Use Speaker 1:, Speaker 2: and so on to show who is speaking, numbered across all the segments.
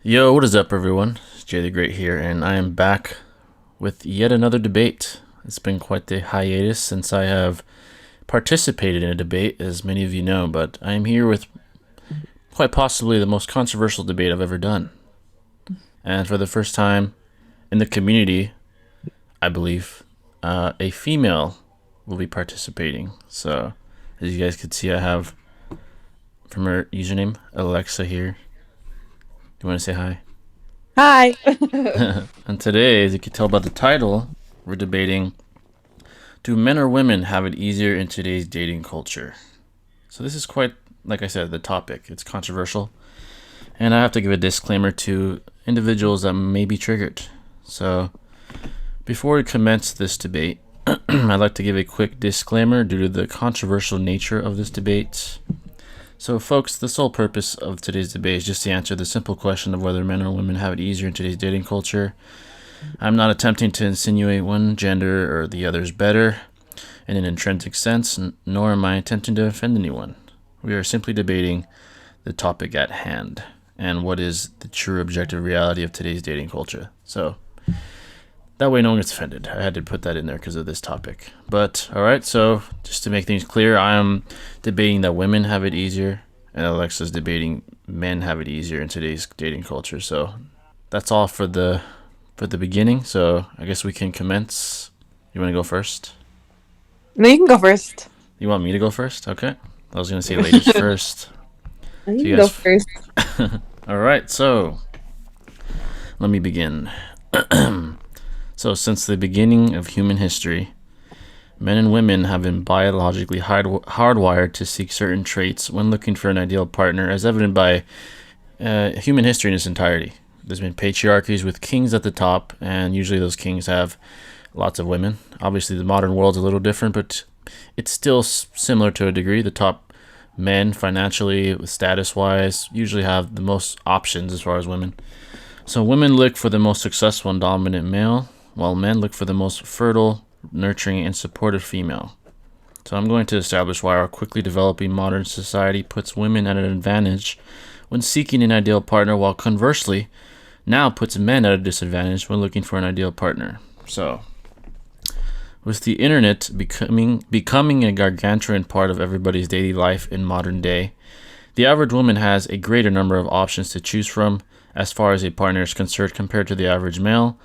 Speaker 1: Yo, what is up, everyone? It's Jay the Great here, and I am back with yet another debate. It's been quite the hiatus since I have participated in a debate, as many of you know, but I am here with quite possibly the most controversial debate I've ever done. And for the first time in the community, I believe, a female will be participating. So, as you guys can see, I have from her username, Alexa here. Do you want to say hi?
Speaker 2: Hi.
Speaker 1: And today, as you can tell by the title, we're debating, do men or women have it easier in today's dating culture? So this is quite, like I said, the topic. It's controversial. And I have to give a disclaimer to individuals that may be triggered. So before we commence this debate, I'd like to give a quick disclaimer due to the controversial nature of this debate. So, folks, the sole purpose of today's debate is just to answer the simple question of whether men or women have it easier in today's dating culture. I'm not attempting to insinuate one gender or the other is better in an intrinsic sense, nor am I attempting to offend anyone. We are simply debating the topic at hand and what is the true objective reality of today's dating culture. So, that way no one gets offended. I had to put that in there because of this topic. But, alright, so just to make things clear, I am debating that women have it easier, and Alexa's debating men have it easier in today's dating culture. So that's all for the beginning. So I guess we can commence. You want to go first?
Speaker 2: No, you can go first.
Speaker 1: You want me to go first? Okay. I was going to say ladies first.
Speaker 2: No, you
Speaker 1: So
Speaker 2: can
Speaker 1: you
Speaker 2: go
Speaker 1: guys.
Speaker 2: first.
Speaker 1: Alright, so let me begin. So, since the beginning of human history, men and women have been biologically hardwired to seek certain traits when looking for an ideal partner, as evident by human history in its entirety. There's been patriarchies with kings at the top, and usually those kings have lots of women. Obviously, the modern world's a little different, but it's still similar to a degree. The top men, financially, status-wise, usually have the most options as far as women. So women look for the most successful and dominant male, while men look for the most fertile, nurturing, and supportive female. So I'm going to establish why our quickly developing modern society puts women at an advantage when seeking an ideal partner, while conversely, now puts men at a disadvantage when looking for an ideal partner. So, with the internet becoming a gargantuan part of everybody's daily life in modern day, the average woman has a greater number of options to choose from as far as a partner is concerned compared to the average male.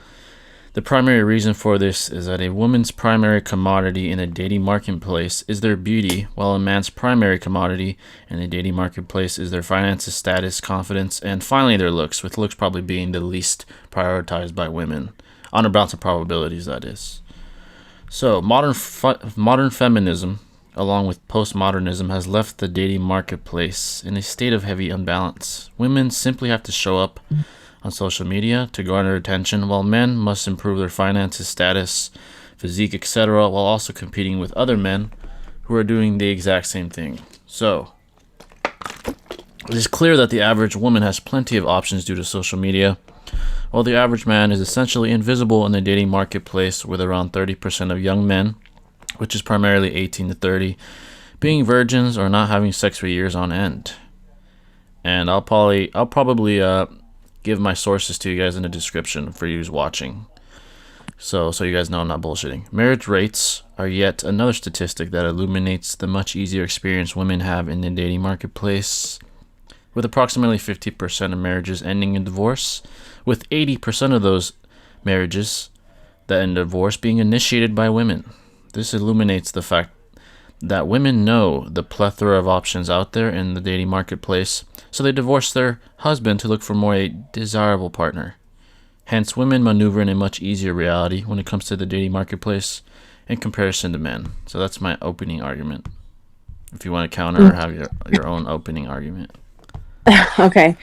Speaker 1: The primary reason for this is that a woman's primary commodity in a dating marketplace is their beauty, while a man's primary commodity in a dating marketplace is their finances, status, confidence, and finally their looks, with looks probably being the least prioritized by women. On a balance of probabilities, that is. So, modern feminism, along with postmodernism, has left the dating marketplace in a state of heavy unbalance. Women simply have to show up on social media to garner attention, while men must improve their finances, status, physique, etc., while also competing with other men who are doing the exact same thing. So, it is clear that the average woman has plenty of options due to social media, while the average man is essentially invisible in the dating marketplace, with around 30% of young men, which is primarily 18 to 30, being virgins or not having sex for years on end. And I'll probably give my sources to you guys in the description for you watching. So you guys know I'm not bullshitting. Marriage rates are yet another statistic that illuminates the much easier experience women have in the dating marketplace, with approximately 50% of marriages ending in divorce, with 80% of those marriages that end in divorce being initiated by women. This illuminates the fact that women know the plethora of options out there in the dating marketplace, so they divorce their husband to look for more a desirable partner. Hence, women maneuver in a much easier reality when it comes to the dating marketplace in comparison to men. So that's my opening argument. If you want to counter or have your own opening argument.
Speaker 2: Okay.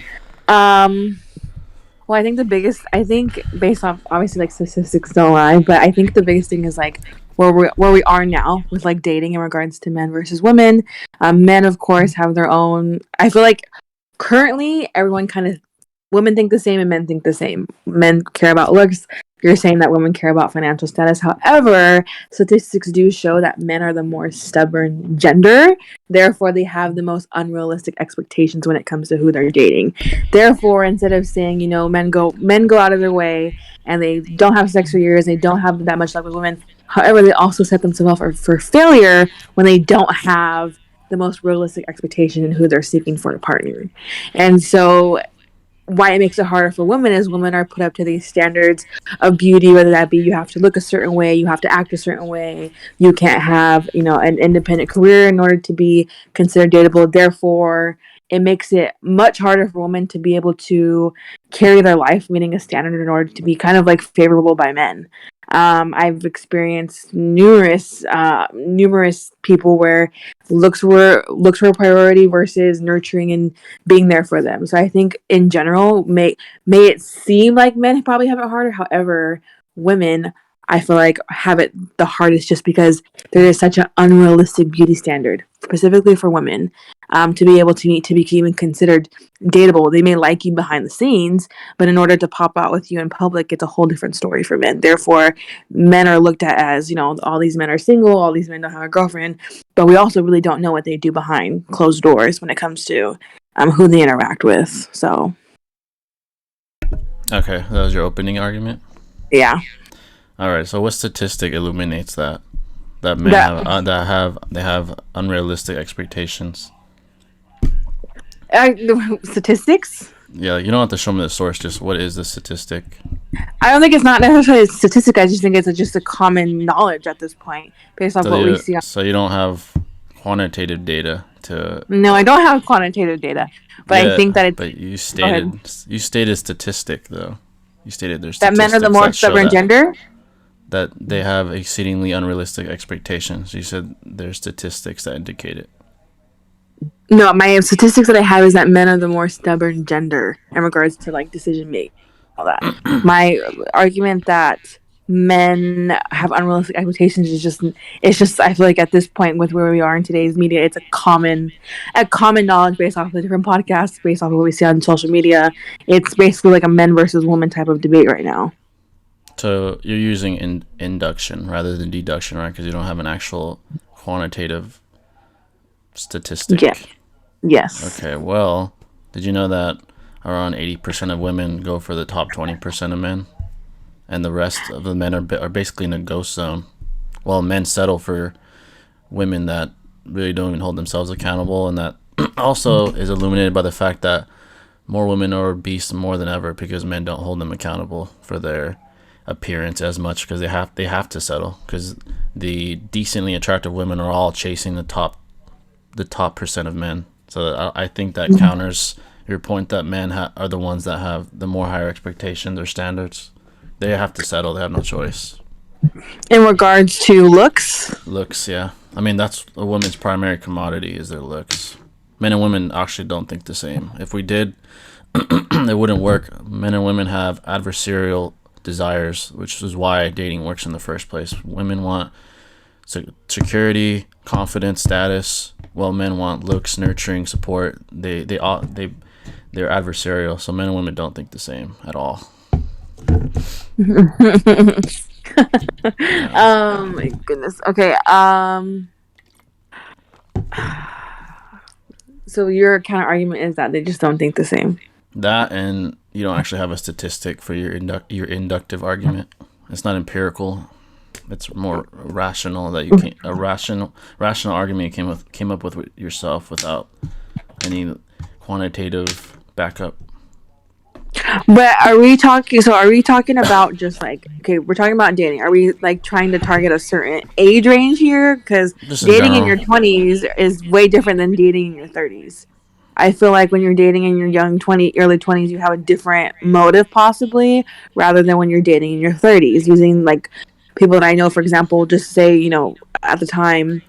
Speaker 2: Well, I think based off obviously like statistics don't lie, but I think the biggest thing is like where we are now with like dating in regards to men versus women. Men, of course, have their own. I feel like currently everyone kind of women think the same and men think the same. Men care about looks, you're saying that women care about financial status. However, statistics do show that men are the more stubborn gender. Therefore, they have the most unrealistic expectations when it comes to who they're dating. Therefore, instead of saying, men go out of their way and they don't have sex for years, they don't have that much luck with women. However, they also set themselves up for failure when they don't have the most realistic expectation in who they're seeking for a partner. And so why it makes it harder for women is women are put up to these standards of beauty, whether that be you have to look a certain way, you have to act a certain way, you can't have, an independent career in order to be considered dateable. Therefore, it makes it much harder for women to be able to carry their life, meeting a standard in order to be kind of like favorable by men. I've experienced numerous people where looks were a priority versus nurturing and being there for them. So I think in general, may it seem like men probably have it harder. However, women, I feel like, have it the hardest just because there is such an unrealistic beauty standard, specifically for women, to be able to meet, to be even considered dateable. They may like you behind the scenes, but in order to pop out with you in public, it's a whole different story for men. Therefore, men are looked at as, all these men are single, all these men don't have a girlfriend, but we also really don't know what they do behind closed doors when it comes to who they interact with. So,
Speaker 1: Okay, that was your opening argument.
Speaker 2: yeah.
Speaker 1: All right. So what statistic illuminates that men
Speaker 2: That
Speaker 1: have unrealistic expectations?
Speaker 2: the statistics.
Speaker 1: Yeah, you don't have to show me the source. Just what is the statistic?
Speaker 2: I don't think it's not necessarily a statistic. I just think it's just a common knowledge at this point, based off
Speaker 1: So
Speaker 2: what we
Speaker 1: you
Speaker 2: see.
Speaker 1: so you don't have quantitative data to.
Speaker 2: No, I don't have quantitative data, but I
Speaker 1: Yeah,
Speaker 2: think that it's.
Speaker 1: but you
Speaker 2: Go ahead.
Speaker 1: stated statistic though. You stated there's
Speaker 2: That men are the
Speaker 1: statistics
Speaker 2: more
Speaker 1: that show
Speaker 2: stubborn
Speaker 1: that
Speaker 2: gender.
Speaker 1: they have exceedingly unrealistic expectations. You said there's statistics that indicate it.
Speaker 2: No, my statistics that I have is that men are the more stubborn gender in regards to like decision making, all that. My argument that men have unrealistic expectations is just it's just I feel like at this point with where we are in today's media, it's a common knowledge based off of the different podcasts, based off of what we see on social media. It's basically like a men versus women type of debate right now.
Speaker 1: So you're using induction rather than deduction, right? Because you don't have an actual quantitative statistic.
Speaker 2: Yeah. Yes.
Speaker 1: Okay, well, did you know that around 80% of women go for the top 20% of men? And the rest of the men are basically in a ghost zone. While men settle for women that really don't even hold themselves accountable. And that also is illuminated by the fact that more women are obese more than ever because men don't hold them accountable for their appearance as much because they have to settle because the decently attractive women are all chasing the top percent of men. So I think that counters your point that men are the ones that have the more higher expectations or standards. They have to settle. They have no choice.
Speaker 2: In regards to looks,
Speaker 1: Looks, yeah. I mean, that's a woman's primary commodity is their looks. Men and women actually don't think the same. If we did, it wouldn't work. Men and women have adversarial desires, which is why dating works in the first place. Women want security, confidence, status. Well, men want looks, nurturing, support. They're adversarial. So men and women don't think the same at all.
Speaker 2: my goodness. Okay. So your counter argument is that they just don't think the same.
Speaker 1: That and you don't actually have a statistic for your inductive argument. It's not empirical. It's more rational that you can a rational argument you came up with yourself without any quantitative backup.
Speaker 2: But are we talking? So are we talking about just like okay? We're talking about dating. Are we like trying to target a certain age range here? Because
Speaker 1: Just in
Speaker 2: dating in
Speaker 1: general.
Speaker 2: your 20s is way different than dating in your 30s. I feel like when you're dating in your early 20s, you have a different motive possibly, rather than when you're dating in your 30s. Using like people that I know, for example, just say at the time,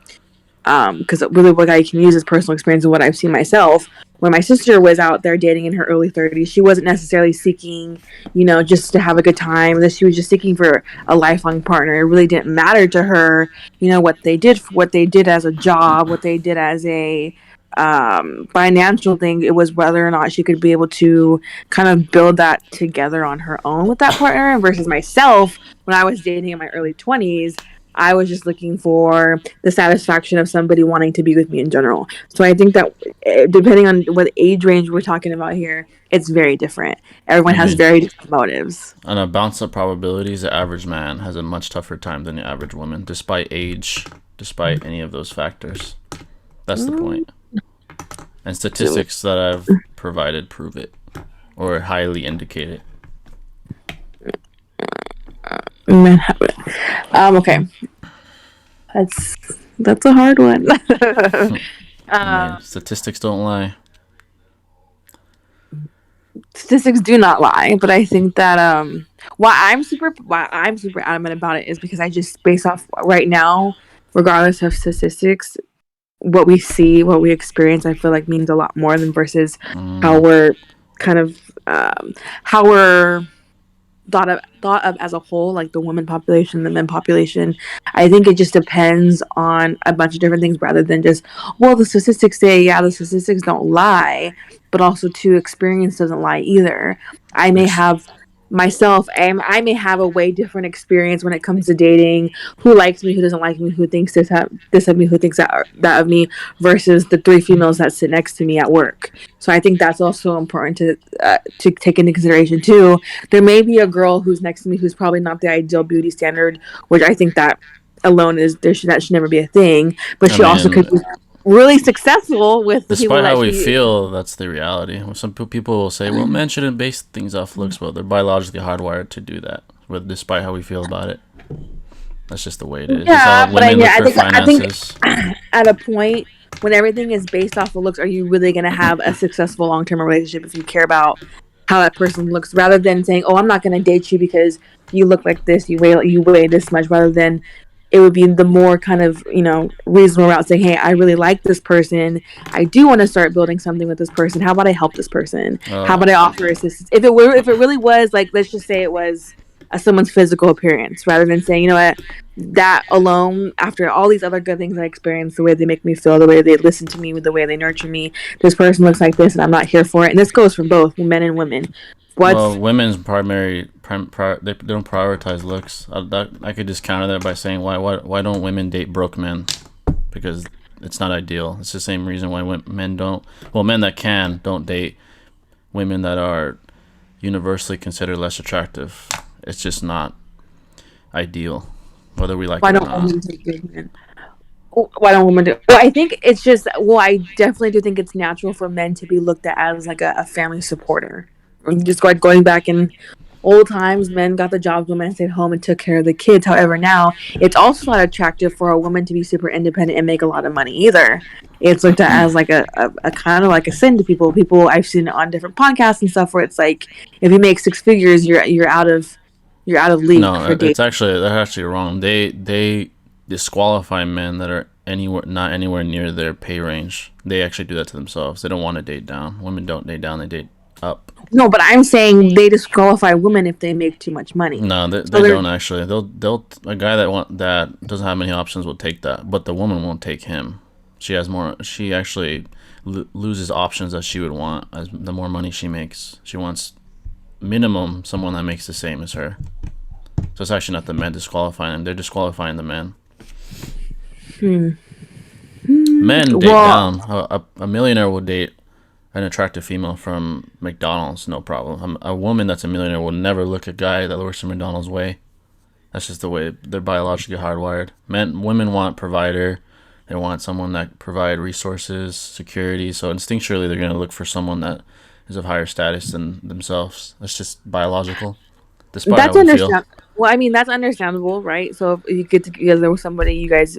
Speaker 2: because really what I can use is personal experience of what I've seen myself. When my sister was out there dating in her early 30s, she wasn't necessarily seeking, just to have a good time. She was just seeking for a lifelong partner. It really didn't matter to her, what they did as a job, what they did as a financial thing. It was whether or not she could be able to kind of build that together on her own with that partner. Versus myself, when I was dating in my early 20s, I was just looking for the satisfaction of somebody wanting to be with me in general. So I think that depending on what age range we're talking about here, it's very different. Everyone
Speaker 1: I
Speaker 2: has
Speaker 1: mean,
Speaker 2: very different motives.
Speaker 1: on a bounce of probabilities, the average man has a much tougher time than the average woman, despite age, despite any of those factors. That's the
Speaker 2: Mm,
Speaker 1: point. And statistics that I've provided prove it, or highly indicate it.
Speaker 2: okay, that's that's a hard one.
Speaker 1: I mean,
Speaker 2: um,
Speaker 1: statistics don't lie.
Speaker 2: Statistics do not lie, but I think that why I'm super adamant about it is because I just based off right now, regardless of statistics, what we see, what we experience, I feel like means a lot more than versus how
Speaker 1: Mm,
Speaker 2: we're kind of how we're thought of as a whole, like the women population, the men population. I think it just depends on a bunch of different things rather than just, well, the statistics say, yeah, the statistics don't lie, but also too, experience doesn't lie either. I may
Speaker 1: ex-
Speaker 2: have myself, I may have a way different experience when it comes to dating, who likes me, who doesn't like me, who thinks this of me, who thinks that of me, versus the three females that sit next to me at work. So I think that's also important to take into consideration too. There may be a girl who's next to me who's probably not the ideal beauty standard, which I think that alone is that should never be a thing. But
Speaker 1: I
Speaker 2: she also
Speaker 1: mean,
Speaker 2: could be really successful with the people
Speaker 1: despite
Speaker 2: that
Speaker 1: how we
Speaker 2: she.
Speaker 1: feel, that's the reality. Some people will say, "Well, men shouldn't base things off looks." Well, they're biologically hardwired to do that. With despite how we feel about it, that's just the way it is. It's
Speaker 2: Yeah,
Speaker 1: all
Speaker 2: but
Speaker 1: women look for
Speaker 2: I think
Speaker 1: finances.
Speaker 2: at a point when everything is based off of looks, are you really going to have a successful long term relationship if you care about how that person looks, rather than saying, "Oh, I'm not going to date you because you look like this, you weigh this much," rather than it would be the more kind of reasonable route saying, "Hey, I really like this person. I do want to start building something with this person. How about I help this person? How
Speaker 1: Uh,
Speaker 2: about I offer assistance?" If it really was like, let's just say it was someone's physical appearance, rather than saying, you know what, that alone, after all these other good things I experience, the way they make me feel, the way they listen to me, the way they nurture me, this person looks like this and I'm not here for it. And this goes for both men and women.
Speaker 1: well,
Speaker 2: What's
Speaker 1: women's they don't prioritize looks. I could just counter that by saying why don't women date broke men? Because it's not ideal. It's the same reason why men don't. Well, men that can don't date women that are universally considered less attractive. It's just not ideal, whether we like
Speaker 2: why
Speaker 1: it or
Speaker 2: don't
Speaker 1: not.
Speaker 2: women take big men? Why don't women do? Well, I think it's just. Well, I definitely do think it's natural for men to be looked at as like a family supporter. Just going back in old times, men got the jobs, women stayed home and took care of the kids. However, now it's also not attractive for a woman to be super independent and make a lot of money either. It's looked at as like a kind of like a sin to people. People I've seen on different podcasts and stuff where it's like, if you make six figures, you're out of league
Speaker 1: No,
Speaker 2: for dating.
Speaker 1: they're actually wrong. They disqualify men that are anywhere near their pay range. They actually do that to themselves. They don't want to date down. Women don't date down. They date up.
Speaker 2: No, but I'm saying they disqualify women if they make too much money.
Speaker 1: No,
Speaker 2: So
Speaker 1: they
Speaker 2: they're
Speaker 1: don't actually. They'll a guy that doesn't have many options will take that, but the woman won't take him. She has more. She actually loses options that she would want as the more money she makes. She wants minimum someone that makes the same as her. So it's actually not the men disqualifying them; they're disqualifying the men.
Speaker 2: hmm.
Speaker 1: Men date
Speaker 2: Well,
Speaker 1: down. A millionaire will date an attractive female from McDonald's, no problem. A woman that's a millionaire will never look a guy that works from McDonald's way. That's just the way they're biologically hardwired. Women want provider. They want someone that provide resources, security. So instinctually, they're going to look for someone that is of higher status than themselves. That's just biological, despite how
Speaker 2: that's
Speaker 1: we feel.
Speaker 2: understandable. Well, I mean, that's understandable, right? So if you get together with somebody, you guys,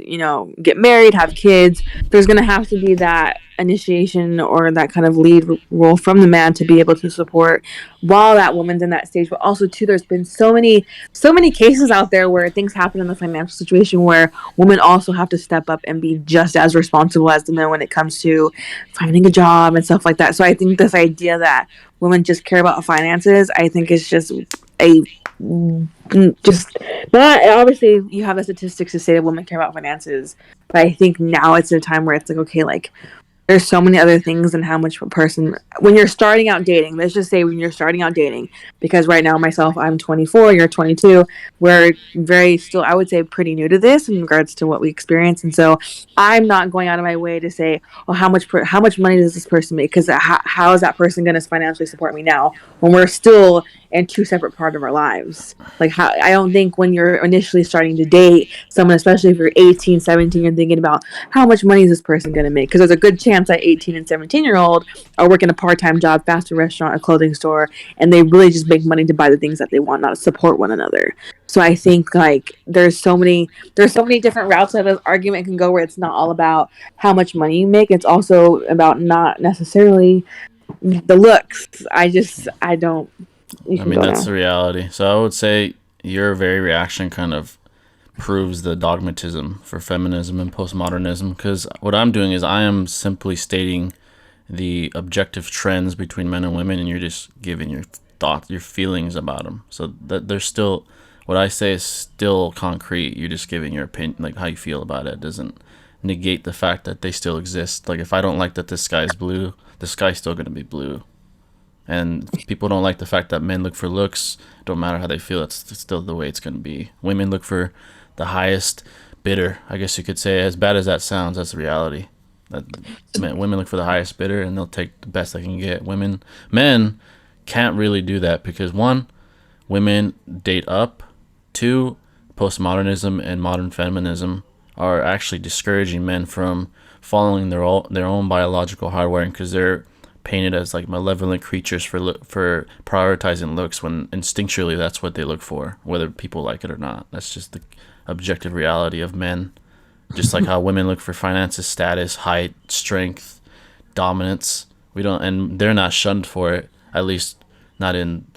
Speaker 2: get married, have kids, there's going to have to be that initiation or that kind of lead role from the man to be able to support while that woman's in that stage. But also, too, there's been so many cases out there where things happen in the financial situation where women also have to step up and be just as responsible as the men when it comes to finding a job and stuff like that. So I think this idea that women just care about finances, I think is just a just not obviously you have the statistics to say that women care about finances, but I think now it's a time where it's like, okay, like there's so many other things than how much a person, when you're starting out dating, let's just say when you're starting out dating, because right now myself, I'm 24, you're 22, we're very still, I would say, pretty new to this in regards to what we experience. And so I'm not going out of my way to say, oh, how much money does this person make, because how is that person going to financially support me now when we're still in two separate parts of our lives? Like, how, I don't think when you're initially starting to date someone, especially if you're 18, 17, you're thinking about how much money is this person going to make, because there's a good chance that 18 and 17-year-old are working a part-time job, fast food restaurant, a clothing store, and they really just make money to buy the things that they want, not to support one another. So I think, like, there's so many different routes that this argument can go, where it's not all about how much money you make, it's also about not necessarily the looks. I don't. You
Speaker 1: I
Speaker 2: can
Speaker 1: mean,
Speaker 2: go
Speaker 1: that's
Speaker 2: now.
Speaker 1: the reality. So I would say your very reaction kind of proves the dogmatism for feminism and postmodernism, because what I'm doing is I am simply stating the objective trends between men and women, and you're just giving your thoughts, your feelings about them. So that there's still, what I say is still concrete. You're just giving your opinion, like how you feel about it. It doesn't negate the fact that they still exist. Like if I don't like that the sky is blue, the sky's still gonna be blue. And if people don't like the fact that men look for looks, don't matter how they feel, that's still the way it's gonna be. Women look for the highest bidder, I guess you could say. As bad as that sounds, that's the reality. That women look for the highest bidder, and they'll take the best they can get. Men can't really do that because one, women date up. Two, postmodernism and modern feminism are actually discouraging men from following their own biological hardwiring, because they're painted as like malevolent creatures for prioritizing looks, when instinctually that's what they look for, whether people like it or not. That's just the objective reality of men. Just like how women look for finances, status, height, strength, dominance. We don't, and they're not shunned for it. At least not in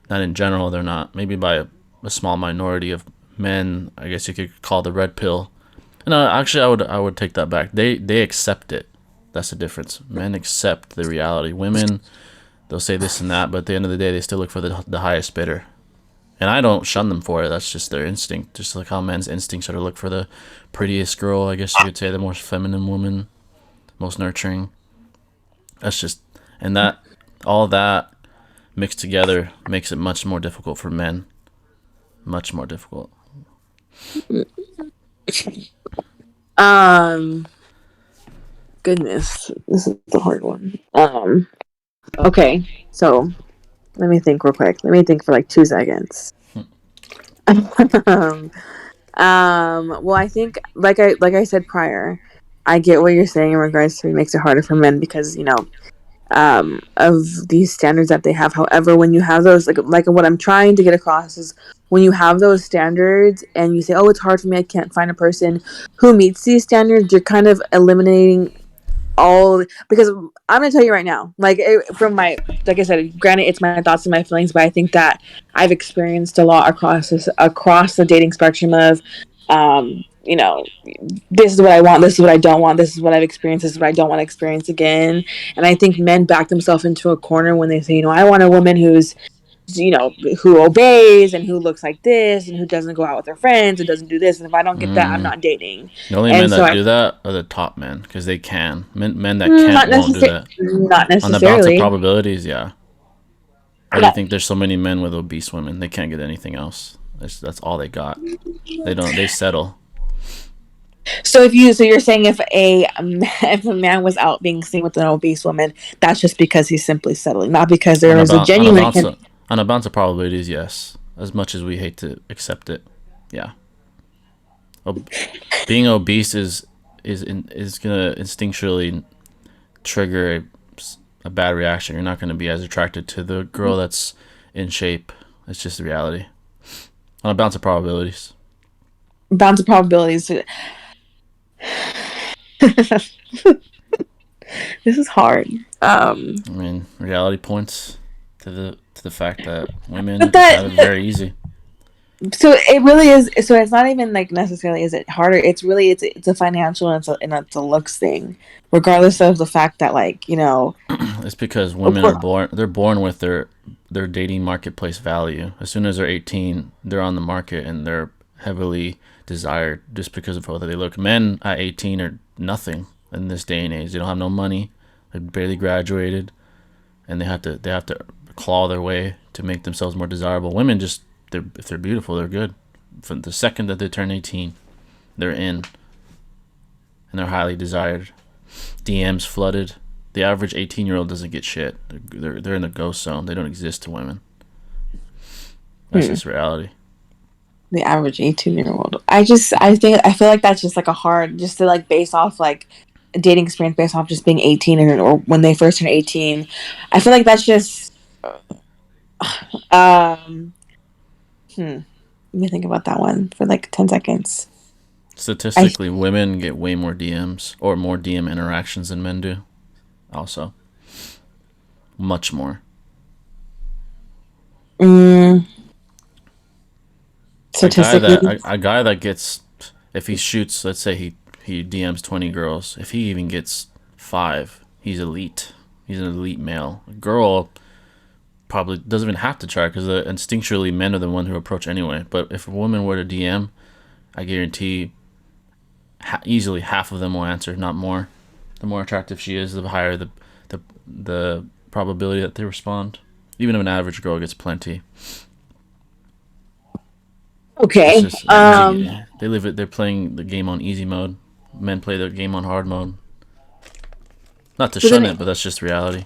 Speaker 1: general. They're not. Maybe by a small minority of men. I guess you could call the red pill. No, actually, I would take that back. They accept it. That's the difference. Men accept the reality. Women, they'll say this and that, but at the end of the day, they still look for the highest bidder. And I don't shun them for it. That's just their instinct. Just like how men's instincts are to look for the prettiest girl, I guess you could say, the most feminine woman, most nurturing. That's just, and that, all that mixed together makes it much more difficult for men. Much more difficult.
Speaker 2: Um, Goodness, this is the hard one. Okay, so let me think real quick. Let me think for like 2 seconds. um, well, I think, like I said prior, I get what you're saying in regards to it makes it harder for men because, of these standards that they have. However, when you have those, like what I'm trying to get across is, when you have those standards and you say, "Oh, it's hard for me. I can't find a person who meets these standards," you're kind of eliminating all, because I'm gonna tell you right now, like, from my, like I said, granted it's my thoughts and my feelings, but I think that I've experienced a lot across the dating spectrum of, you know, this is what I want, this is what I don't want, this is what I've experienced, this is what I don't want to experience again. And I think men back themselves into a corner when they say, I want a woman who obeys and who looks like this and who doesn't go out with her friends and doesn't do this, and if I don't get that, I'm not dating.
Speaker 1: The only men
Speaker 2: And so
Speaker 1: that
Speaker 2: I,
Speaker 1: do that are the top men, because they can. Men that can't
Speaker 2: not
Speaker 1: won't do
Speaker 2: necessarily,
Speaker 1: that.
Speaker 2: not
Speaker 1: On the balance of
Speaker 2: necessarily.
Speaker 1: probabilities, yeah. Why do you think there's so many men with obese women? They can't get anything else. That's all they got. They don't. They settle.
Speaker 2: So you're saying, if a man was out being seen with an obese woman, that's just because he's simply settling, not because
Speaker 1: On
Speaker 2: there
Speaker 1: a
Speaker 2: is a
Speaker 1: bounce, on a
Speaker 2: genuine.
Speaker 1: bounce, on a bounce of probabilities, yes. As much as we hate to accept it, yeah. Ob- Being obese is gonna instinctually trigger a bad reaction. You're not gonna be as attracted to the girl that's in shape. It's just the reality. On a bounce of probabilities.
Speaker 2: Bounds of probabilities. This is hard.
Speaker 1: I mean, reality points to the fact that women
Speaker 2: But
Speaker 1: just have it very easy.
Speaker 2: so it really is. So it's not even like necessarily is it harder. It's a financial, and it's a looks thing, regardless of the fact that, like,
Speaker 1: It's because
Speaker 2: of
Speaker 1: women are
Speaker 2: course.
Speaker 1: born. They're born with their dating marketplace value. As soon as they're 18, they're on the market and they're heavily desired just because of how they look. Men at 18 are nothing. in this day and age. They don't have no money. They barely graduated, and they have to claw their way to make themselves more desirable. Women just if they're beautiful, they're good. From the second that they turn 18, they're in, and they're highly desired. DMs flooded. The average 18-year-old doesn't get shit. They're in the ghost zone. They don't exist to women. That's just reality.
Speaker 2: The average 18-year-old. I feel like that's just like a hard, just to like base off like dating experience based off just being 18 or when they first turn 18. I feel like that's just um let me think about that one for like 10 seconds. I
Speaker 1: Statistically, women get way more DMs or more DM interactions than men do. Also, much more.
Speaker 2: mm,
Speaker 1: A guy
Speaker 2: statistically.
Speaker 1: that a guy that gets, if he shoots, let's say he DMs 20 girls, if he even gets 5, he's elite. He's an elite male. A girl probably doesn't even have to try because instinctually men are the one who approach anyway. But if a woman were to DM, I guarantee easily half of them will answer, not more. The more attractive she is, the higher the probability that they respond. Even if an average girl gets plenty, it's
Speaker 2: Okay.
Speaker 1: just easy. They live it. They're playing the game on easy mode. Men play the game on hard mode. Not to
Speaker 2: So
Speaker 1: shun
Speaker 2: then,
Speaker 1: it, but that's just reality.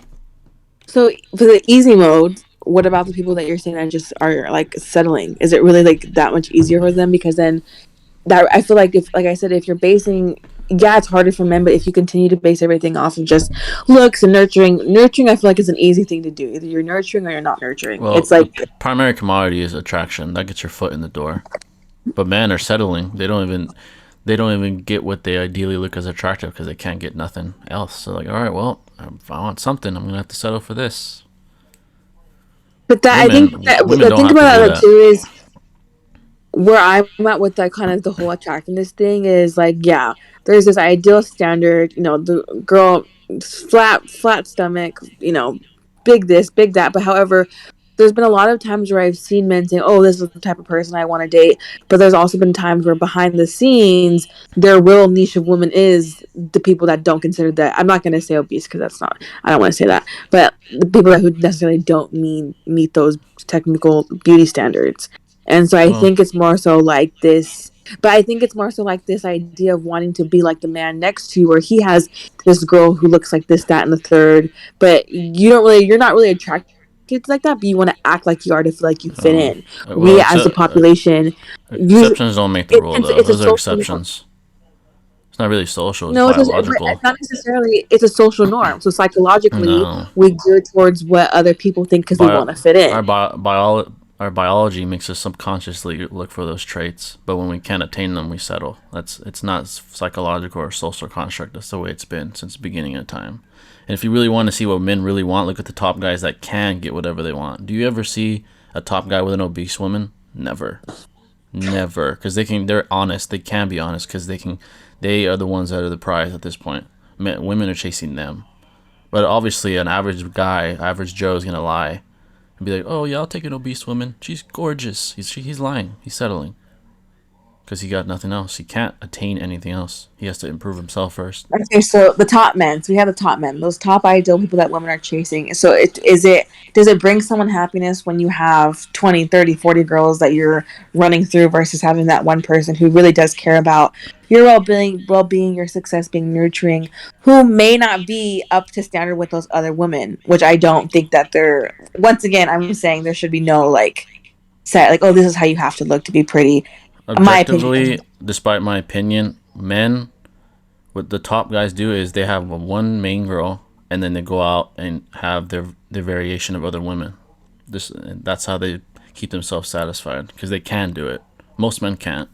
Speaker 2: so for the easy mode, what about the people that you're saying that just are like settling? Is it really like that much easier for them? Because then that I feel like if, like I said, if you're basing, yeah, it's harder for men, but if you continue to base everything off of just looks and nurturing, I feel like is an easy thing to do. Either you're nurturing or you're not nurturing.
Speaker 1: Well,
Speaker 2: It's
Speaker 1: the
Speaker 2: like,
Speaker 1: primary commodity is attraction. That gets your foot in the door. But men are settling. They don't even get what they ideally look as attractive because they can't get nothing else. So like, all right, well, if I want something, I'm gonna have to settle for this.
Speaker 2: but that I think
Speaker 1: Women
Speaker 2: that
Speaker 1: women
Speaker 2: the
Speaker 1: don't
Speaker 2: thing
Speaker 1: have to
Speaker 2: about
Speaker 1: do
Speaker 2: that
Speaker 1: that.
Speaker 2: too is where I'm at with that kind of the whole attractiveness thing is like, yeah, there's this ideal standard, the girl flat stomach, big this, big that. But however, there's been a lot of times where I've seen men say, "Oh, this is the type of person I want to date," but there's also been times where behind the scenes, their real niche of women is the people that don't consider that. I'm not going to say obese because that's not. I don't want to say that, but the people who necessarily don't meet those technical beauty standards. And so I
Speaker 1: Well,
Speaker 2: think it's more so like this. But I think it's more so like this idea of wanting to be like the man next to you, where he has this girl who looks like this, that, and the third, but you're not really attracted kids like that, but you want to act like you are to feel like you fit
Speaker 1: uh,
Speaker 2: in.
Speaker 1: well,
Speaker 2: We as a population, use
Speaker 1: exceptions don't make the rule though.
Speaker 2: it's a
Speaker 1: Those are
Speaker 2: social norm.
Speaker 1: exceptions. It's not really social. It's
Speaker 2: No, it's
Speaker 1: biological.
Speaker 2: not necessarily. It's a social norm. So psychologically,
Speaker 1: No,
Speaker 2: we gear towards what other people think because we
Speaker 1: Bio,
Speaker 2: want to fit
Speaker 1: our
Speaker 2: in.
Speaker 1: our biology makes us subconsciously look for those traits, but when we can't attain them, we settle. It's not psychological or social construct. That's the way it's been since the beginning of time. And if you really want to see what men really want, look at the top guys that can get whatever they want. Do you ever see a top guy with an obese woman? Never, never, because they're honest. They can be honest because they can. They are the ones that are the prize at this point. Women are chasing them. But obviously, an average guy, average Joe, is gonna lie and be like, "Oh yeah, I'll take an obese woman. She's gorgeous." He's lying. He's settling because he got nothing else. He can't attain anything else. He has to improve himself first.
Speaker 2: Okay, so the top men. So we have the top men, those top ideal people that women are chasing. So does it bring someone happiness when you have 20, 30, 40 girls that you're running through versus having that one person who really does care about your well being, your success, being nurturing, who may not be up to standard with those other women, which I don't think that they're. Once again, I'm saying there should be no like set like, oh, this is how you have to look to be pretty. My opinion.
Speaker 1: Objectively, despite my opinion, men, what the top guys do is they have one main girl and then they go out and have their variation of other women. That's how they keep themselves satisfied because they can do it. Most men can't.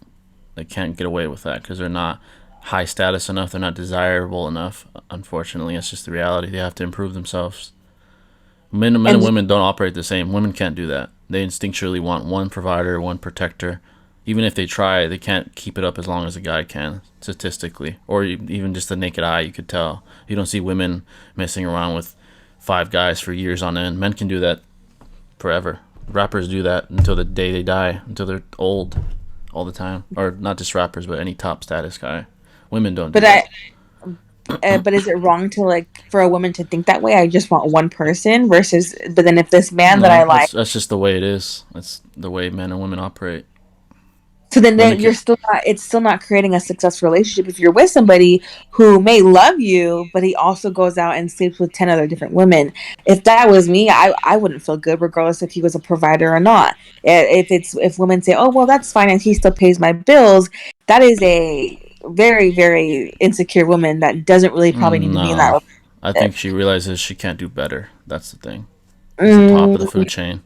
Speaker 1: They can't get away with that because they're not high status enough. They're not desirable enough. Unfortunately, it's just the reality. They have to improve themselves. Men and
Speaker 2: And
Speaker 1: women don't operate the same. Women can't do that. They instinctually want one provider, one protector. Even if they try, they can't keep it up as long as a guy can, statistically. Or even just the naked eye, you could tell. You don't see women messing around with 5 guys for years on end. Men can do that forever. Rappers do that until the day they die, until they're old, all the time. Or not just rappers, but any top status guy. Women don't do
Speaker 2: but
Speaker 1: that.
Speaker 2: but is it wrong to like for a woman to think that way? I just want one person versus, but then if this man that I
Speaker 1: No,
Speaker 2: like,
Speaker 1: that's just the way it is. That's the way men and women operate.
Speaker 2: so then
Speaker 1: Women
Speaker 2: you're
Speaker 1: can,
Speaker 2: still not. It's still not creating a successful relationship if you're with somebody who may love you, but he also goes out and sleeps with 10 other different women. If that was me, I wouldn't feel good, regardless if he was a provider or not. If women say, "Oh well, that's fine," and he still pays my bills, that is a very very insecure woman that doesn't really probably need to be in that
Speaker 1: no, I think
Speaker 2: relationship.
Speaker 1: she realizes she can't do better. That's the thing. It's the top of the
Speaker 2: Mm,
Speaker 1: food chain.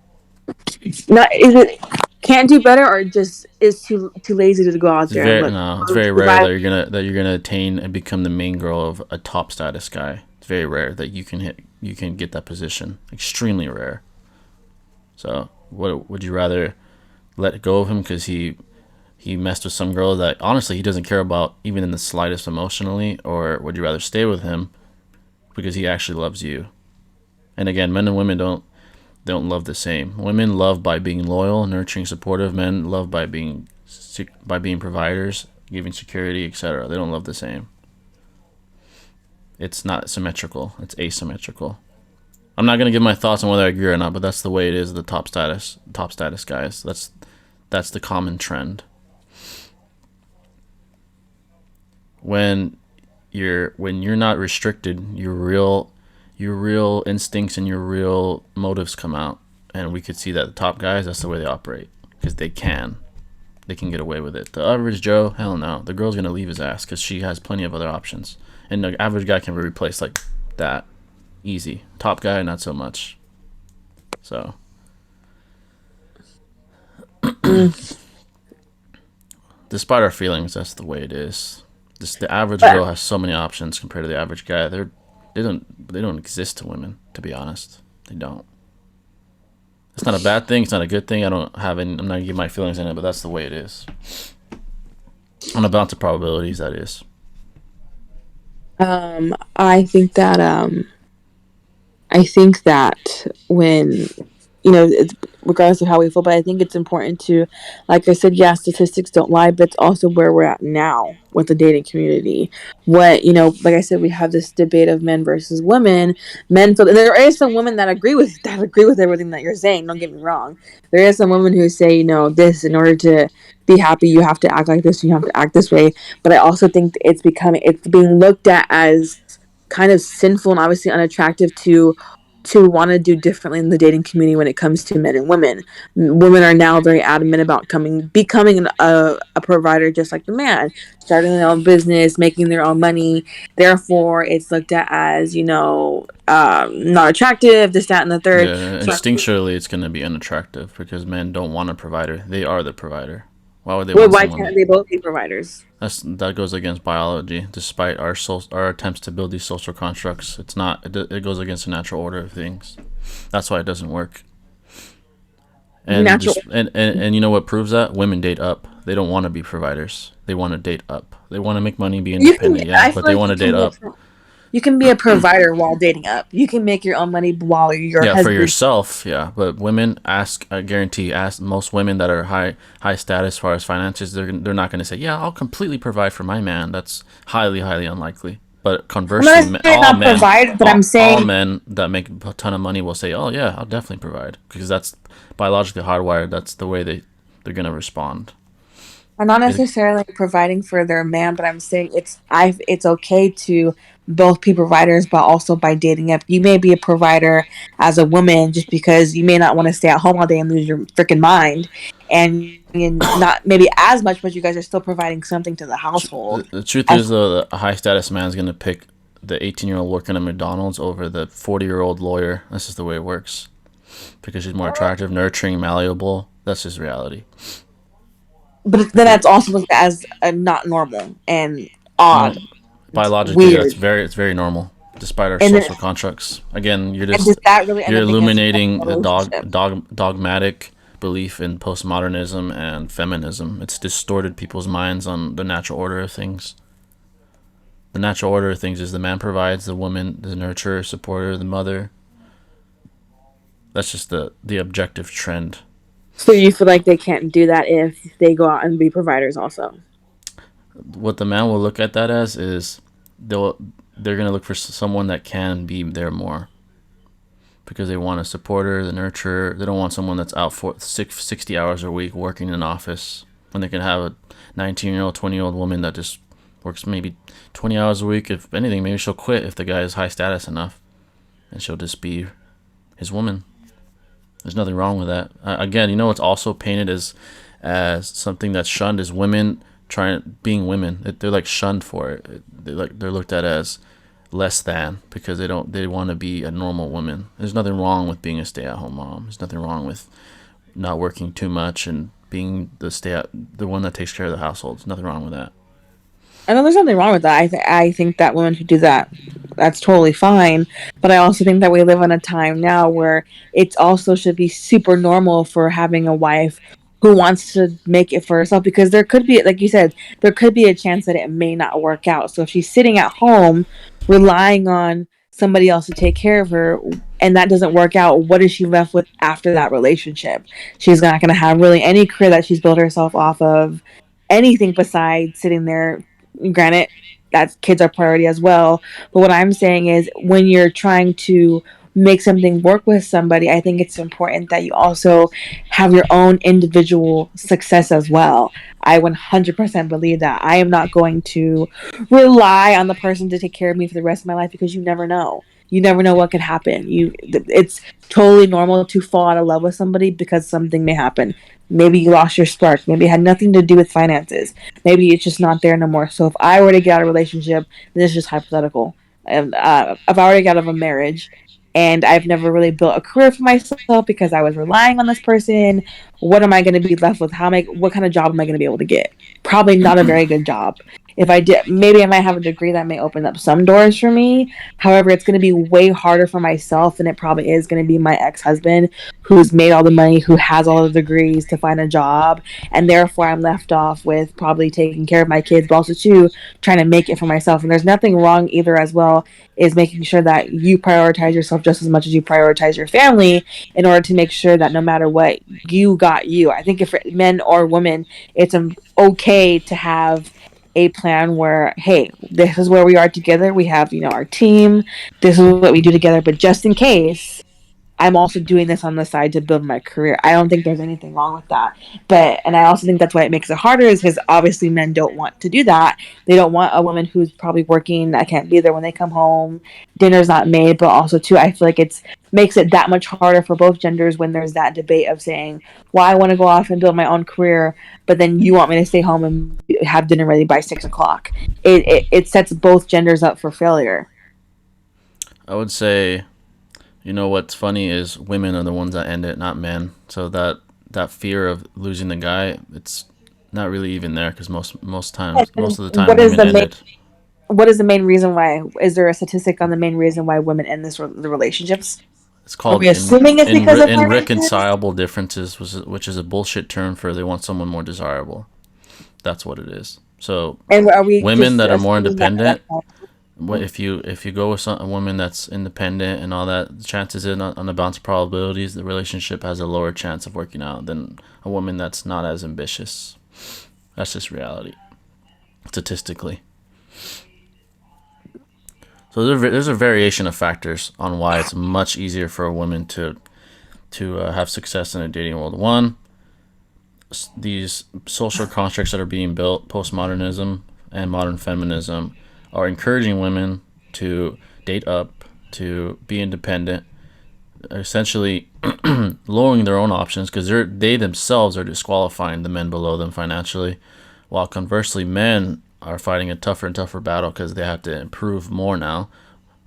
Speaker 2: not is it can't do better or just is too lazy to go out
Speaker 1: It's
Speaker 2: there and
Speaker 1: very
Speaker 2: look
Speaker 1: no. It's very rare
Speaker 2: provide.
Speaker 1: that you're gonna attain and become the main girl of a top status guy. It's very rare that you can get that position. Extremely rare. So, what would you rather let go of him because he messed with some girl that honestly he doesn't care about even in the slightest emotionally, or would you rather stay with him because he actually loves you? And again, men and women don't love the same. Women love by being loyal, nurturing, supportive. Men love by being providers, giving security, etc. They don't love the same. It's not symmetrical. It's asymmetrical. I'm not gonna give my thoughts on whether I agree or not, but that's the way it is. The top status guys. That's the common trend. When you're not restricted, your real instincts and your real motives come out, and we could see that the top guys, that's the way they operate because they can get away with it. The average Joe, hell no, the girl's gonna leave his ass because she has plenty of other options, and the average guy can be replaced like that, easy. Top guy, not so much. So
Speaker 2: Mm.
Speaker 1: despite our feelings, that's the way it is. Just the average
Speaker 2: But
Speaker 1: girl has so many options compared to the average guy. They don't exist to women, to be honest. They don't. It's not a bad thing. It's not a good thing. I don't have any. I'm not gonna give my feelings in it, but that's the way it is. On a balance of probabilities, that is.
Speaker 2: I think that when it's regardless of how we feel, but I think it's important to, like I said, yeah, statistics don't lie, but it's also where we're at now with the dating community. What like I said, we have this debate of men versus women. Men feel, and there is some women that agree with everything that you're saying. Don't get me wrong. There is some women who say, this in order to be happy, you have to act like this, you have to act this way. But I also think it's being looked at as kind of sinful and obviously unattractive to want to do differently in the dating community when it comes to men and women. Women are now very adamant about becoming a provider just like the man, starting their own business, making their own money. Therefore, it's looked at as not attractive, this, that, and the third.
Speaker 1: Yeah,
Speaker 2: So,
Speaker 1: instinctually, it's gonna be unattractive because men don't want a provider. They are the provider. Why would they
Speaker 2: well,
Speaker 1: want
Speaker 2: why
Speaker 1: someone?
Speaker 2: can't they both be providers?
Speaker 1: That goes against biology. Despite our attempts to build these social constructs, it's not. It goes against the natural order of things. That's why it doesn't work. And
Speaker 2: Natural.
Speaker 1: just and you know what proves that? Women date up. They don't want to be providers. They want to date up. They want to make money, be
Speaker 2: You can.
Speaker 1: independent, yeah,
Speaker 2: I
Speaker 1: but
Speaker 2: feel
Speaker 1: they
Speaker 2: like
Speaker 1: want to date up.
Speaker 2: you can be a provider while dating up. You can make your own money while your
Speaker 1: Yeah, for
Speaker 2: husband.
Speaker 1: yourself, yeah. But women ask, I guarantee, ask most women that are high status as far as finances, they're not going to say, yeah, I'll completely provide for my man. That's highly unlikely. But
Speaker 2: I'm not
Speaker 1: conversely,
Speaker 2: necessarily not provide, but I'm
Speaker 1: all
Speaker 2: saying
Speaker 1: men that make a ton of money will say, oh yeah, I'll definitely provide because that's biologically hardwired. That's the way they're going to respond.
Speaker 2: I'm not
Speaker 1: It,
Speaker 2: necessarily providing for their man, but I'm saying it's okay to both be providers, but also by dating up. You may be a provider as a woman just because you may not want to stay at home all day and lose your freaking mind, and not maybe as much, but you guys are still providing something to the household.
Speaker 1: the truth
Speaker 2: As
Speaker 1: is, though, a high status man is going to pick the 18-year-old working at McDonald's over the 40-year-old lawyer. This is the way it works because she's more attractive, nurturing, malleable. That's just reality.
Speaker 2: but then
Speaker 1: Because
Speaker 2: that's also looked at as not normal and
Speaker 1: no,
Speaker 2: odd,
Speaker 1: biologically,
Speaker 2: weird.
Speaker 1: it's very normal, despite our
Speaker 2: And then
Speaker 1: social constructs. Again,
Speaker 2: and does that really end
Speaker 1: you're
Speaker 2: up against
Speaker 1: illuminating
Speaker 2: a
Speaker 1: the
Speaker 2: relationship?
Speaker 1: dogmatic belief in postmodernism and feminism. It's distorted people's minds on the natural order of things. The natural order of things is the man provides, the woman, the nurturer, supporter, the mother. That's just the objective trend.
Speaker 2: So you feel like they can't do that if they go out and be providers also?
Speaker 1: What the man will look at that as is they'll they're gonna look for someone that can be there more because they want a supporter, the nurturer. They don't want someone that's out for 60 hours a week working in an office when they can have a 19-year-old, 20-year-old woman that just works maybe 20 hours a week. If anything, maybe she'll quit if the guy is high status enough, and she'll just be his woman. There's nothing wrong with that. Again, you know what's also painted as something that's shunned is women being women. They're like shunned for it. They're looked at as less than because they want to be a normal woman. There's nothing wrong with being a stay-at-home mom. There's nothing wrong with not working too much and being the one that takes care of the household. There's nothing wrong with that.
Speaker 2: I know there's nothing wrong with that. I think that women who do that, that's totally fine. But I also think that we live in a time now where it also should be super normal for having a wife who wants to make it for herself, because there could be, like you said, there could be a chance that it may not work out. So if she's sitting at home relying on somebody else to take care of her and that doesn't work out, what is she left with after that relationship? She's not going to have really any career that she's built herself off of, anything besides sitting there. Granted, that kids are priority as well, but what I'm saying is when you're trying to make something work with somebody, I think it's important that you also have your own individual success as well. I 100% believe that. I am not going to rely on the person to take care of me for the rest of my life, because you never know. You never know what could happen. It's totally normal to fall out of love with somebody because something may happen. Maybe you lost your spark. Maybe it had nothing to do with finances. Maybe it's just not there no more. So if I were to get out of a relationship, this is just hypothetical. And if I were to get out of a marriage and I've never really built a career for myself because I was relying on this person, what am I going to be left with? What kind of job am I going to be able to get? Probably not a very good job. If I did, maybe I might have a degree that may open up some doors for me. However, it's going to be way harder for myself than it probably is going to be my ex-husband, who's made all the money, who has all the degrees to find a job, and therefore I'm left off with probably taking care of my kids, but also too trying to make it for myself. And there's nothing wrong either as well, is making sure that you prioritize yourself just as much as you prioritize your family, in order to make sure that no matter what, you got you. I think if men or women, it's okay to have a plan where, hey, this is where we are together. We have, our team. This is what we do together. But just in case, I'm also doing this on the side to build my career. I don't think there's anything wrong with that. And I also think that's why it makes it harder, is because obviously men don't want to do that. They don't want a woman who's probably working, that can't be there when they come home, dinner's not made. But also too, I feel like it's makes it that much harder for both genders when there's that debate of saying, well, I want to go off and build my own career, but then you want me to stay home and have dinner ready by 6 o'clock. It sets both genders up for failure.
Speaker 1: I would say, what's funny is women are the ones that end it, not men. So that fear of losing the guy, it's not really even there because most of the time,
Speaker 2: What is
Speaker 1: women
Speaker 2: the
Speaker 1: end
Speaker 2: main
Speaker 1: it.
Speaker 2: what is the main reason why? Is there a statistic on the main reason why women end the relationships?
Speaker 1: It's
Speaker 2: Are we
Speaker 1: called
Speaker 2: assuming it's because of finances?
Speaker 1: irreconcilable differences, which is a bullshit term for they want someone more desirable. That's what it is. So
Speaker 2: And are we
Speaker 1: women
Speaker 2: just
Speaker 1: that are more
Speaker 2: assuming that
Speaker 1: independent,
Speaker 2: that's
Speaker 1: if you go with a woman that's independent and all that, the chances on the bounce of probabilities, the relationship has a lower chance of working out than a woman that's not as ambitious. That's just reality, statistically. So there's a variation of factors on why it's much easier for a woman to have success in a dating world. One, these social constructs that are being built, postmodernism and modern feminism, are encouraging women to date up, to be independent, essentially lowering their own options because they themselves are disqualifying the men below them financially, while conversely men are fighting a tougher and tougher battle because they have to improve more now.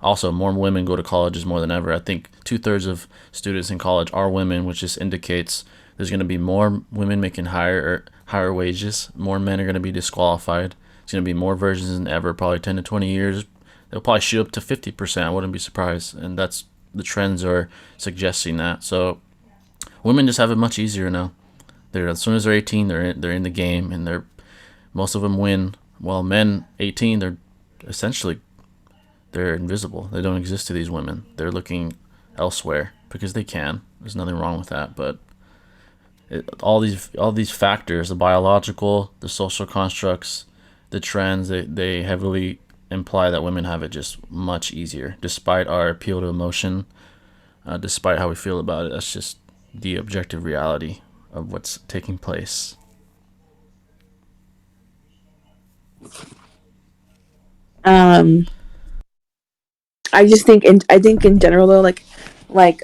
Speaker 1: Also, more women go to colleges more than ever. I think 2/3 of students in college are women, which just indicates there's going to be more women making higher wages. More men are going to be disqualified. It's going to be more versions than ever. Probably 10 to 20 years, they'll probably shoot up to 50%. I wouldn't be surprised, and that's the trends are suggesting that. So women just have it much easier now. As soon as they're 18, they're in the game, and most of them win. While men 18, they're invisible. They don't exist to these women. They're looking elsewhere because they can. There's nothing wrong with that, but all these factors, the biological, the social constructs, the trends, they heavily imply that women have it just much easier, despite our appeal to emotion, despite how we feel about it. That's just the objective reality of what's taking place.
Speaker 2: Um, I just think I think in general though, like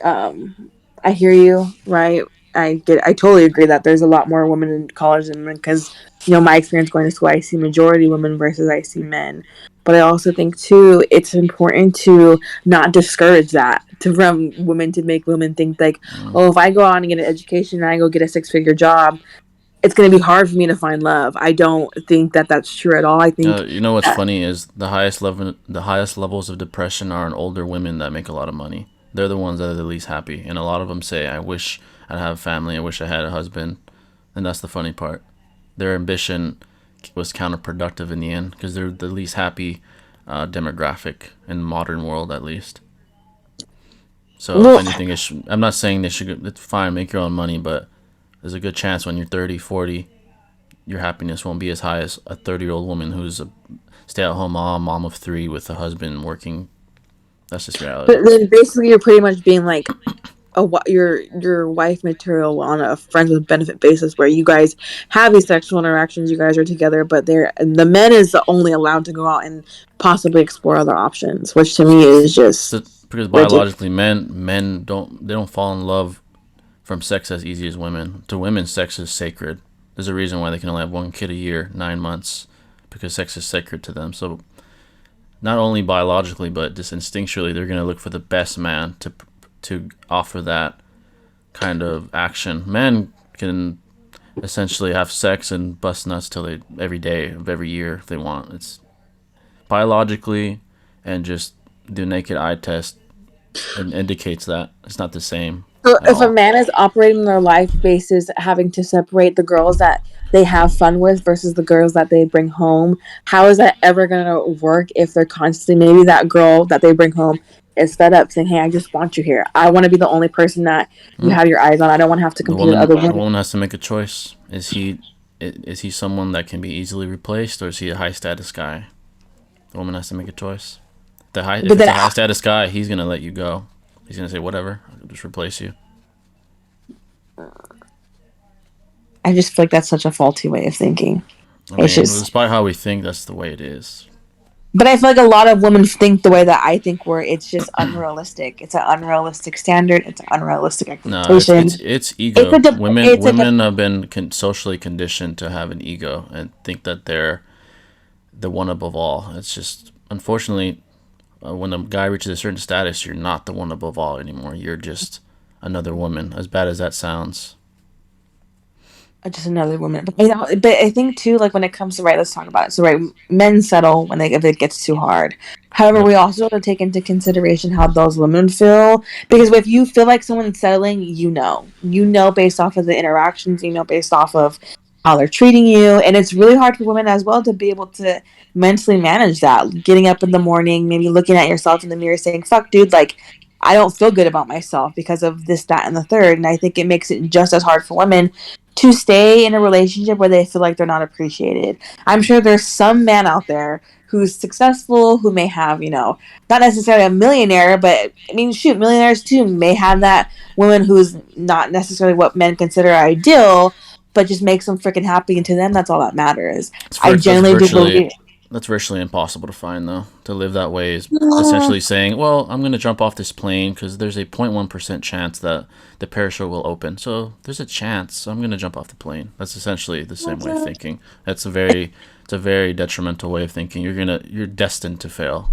Speaker 2: I hear you, right? I totally agree that there's a lot more women in college than men because my experience going to school, I see majority women versus I see men. But I also think too, it's important to not discourage that to from women to make women think like,
Speaker 1: Mm.
Speaker 2: oh, if I go on and get an education and I go get a 6 figure job, it's going to be hard for me to find love. I don't think that that's true at all. I think
Speaker 1: You know what's funny is the highest levels of depression are in older women that make a lot of money. They're the ones that are the least happy, and a lot of them say, "I wish I'd have a family. I wish I had a husband." And that's the funny part. Their ambition was counterproductive in the end because they're the least happy demographic in the modern world, at least. So if
Speaker 2: well,
Speaker 1: anything, I'm not saying they should. It's fine, make your own money, but there's a good chance when you're 30, 40, your happiness won't be as high as a 30-year-old woman who's a stay-at-home mom of three with a husband working. That's just reality.
Speaker 2: but then basically you're pretty much being like your wife material on a friends with benefit basis where you guys have these sexual interactions, you guys are together, but the men is only allowed to go out and possibly explore other options, which to me is just
Speaker 1: Because
Speaker 2: ridiculous.
Speaker 1: biologically, men don't fall in love from sex as easy as women. To women, sex is sacred. There's a reason why they can only have one kid a year, 9 months, because sex is sacred to them. So not only biologically, but just instinctually, they're gonna look for the best man to offer that kind of action. Men can essentially have sex and bust nuts till they every day of every year if they want. It's biologically, and just the naked eye test indicates that it's not the same
Speaker 2: So
Speaker 1: at
Speaker 2: if a
Speaker 1: all.
Speaker 2: man is operating their life basis having to separate the girls that they have fun with versus the girls that they bring home, how is that ever going to work if they're constantly, maybe that girl that they bring home is fed up saying, hey, I just want you here. I want to be the only person that you
Speaker 1: Mm.
Speaker 2: have your eyes on. I don't want to have to compete with other
Speaker 1: The
Speaker 2: women.
Speaker 1: woman has to make a choice. Is he someone that can be easily replaced, or is he a high status guy? The woman has to make a choice. If
Speaker 2: But
Speaker 1: it's
Speaker 2: then
Speaker 1: a high status guy, he's gonna let you go. He's gonna say whatever, I'll just replace you.
Speaker 2: I just feel like that's such a faulty way of thinking.
Speaker 1: I
Speaker 2: It's
Speaker 1: mean,
Speaker 2: just,
Speaker 1: despite how we think, that's the way it is.
Speaker 2: but I feel like a lot of women think the way that I think, where it's just unrealistic. It's an unrealistic standard. It's an unrealistic
Speaker 1: No,
Speaker 2: expectation.
Speaker 1: it's
Speaker 2: It's a
Speaker 1: ego.
Speaker 2: de-
Speaker 1: Women
Speaker 2: it's a de-
Speaker 1: women have been socially conditioned to have an ego and think that they're the one above all. It's just unfortunately when a guy reaches a certain status, you're not the one above all anymore. You're just another woman. As bad as that sounds.
Speaker 2: just another woman. But I think too, like when it comes to right, let's talk about it. So right, men settle when if it gets too hard. However,
Speaker 1: Yep.
Speaker 2: we also have to take into consideration how those women feel because if you feel like someone's settling, you know based off of the interactions, based off of how they're treating you, and it's really hard for women as well to be able to mentally manage that. Getting up in the morning, maybe looking at yourself in the mirror, saying, "Fuck, dude, like." I don't feel good about myself because of this, that, and the third. And I think it makes it just as hard for women to stay in a relationship where they feel like they're not appreciated. I'm sure there's some man out there who's successful, who may have, not necessarily a millionaire, but I mean, shoot, millionaires too may have that woman who's not necessarily what men consider ideal, but just makes them freaking happy. And to them, that's all that matters.
Speaker 1: It's
Speaker 2: I
Speaker 1: that's
Speaker 2: genuinely do
Speaker 1: virtually
Speaker 2: believe.
Speaker 1: that's virtually impossible to find though. To live that way is essentially saying, "Well, I'm going to jump off this plane because there's a 0.1% chance that the parachute will open. So there's a chance. So I'm going to jump off the plane." That's essentially the same way of thinking. It's a very detrimental way of thinking. You're destined to fail.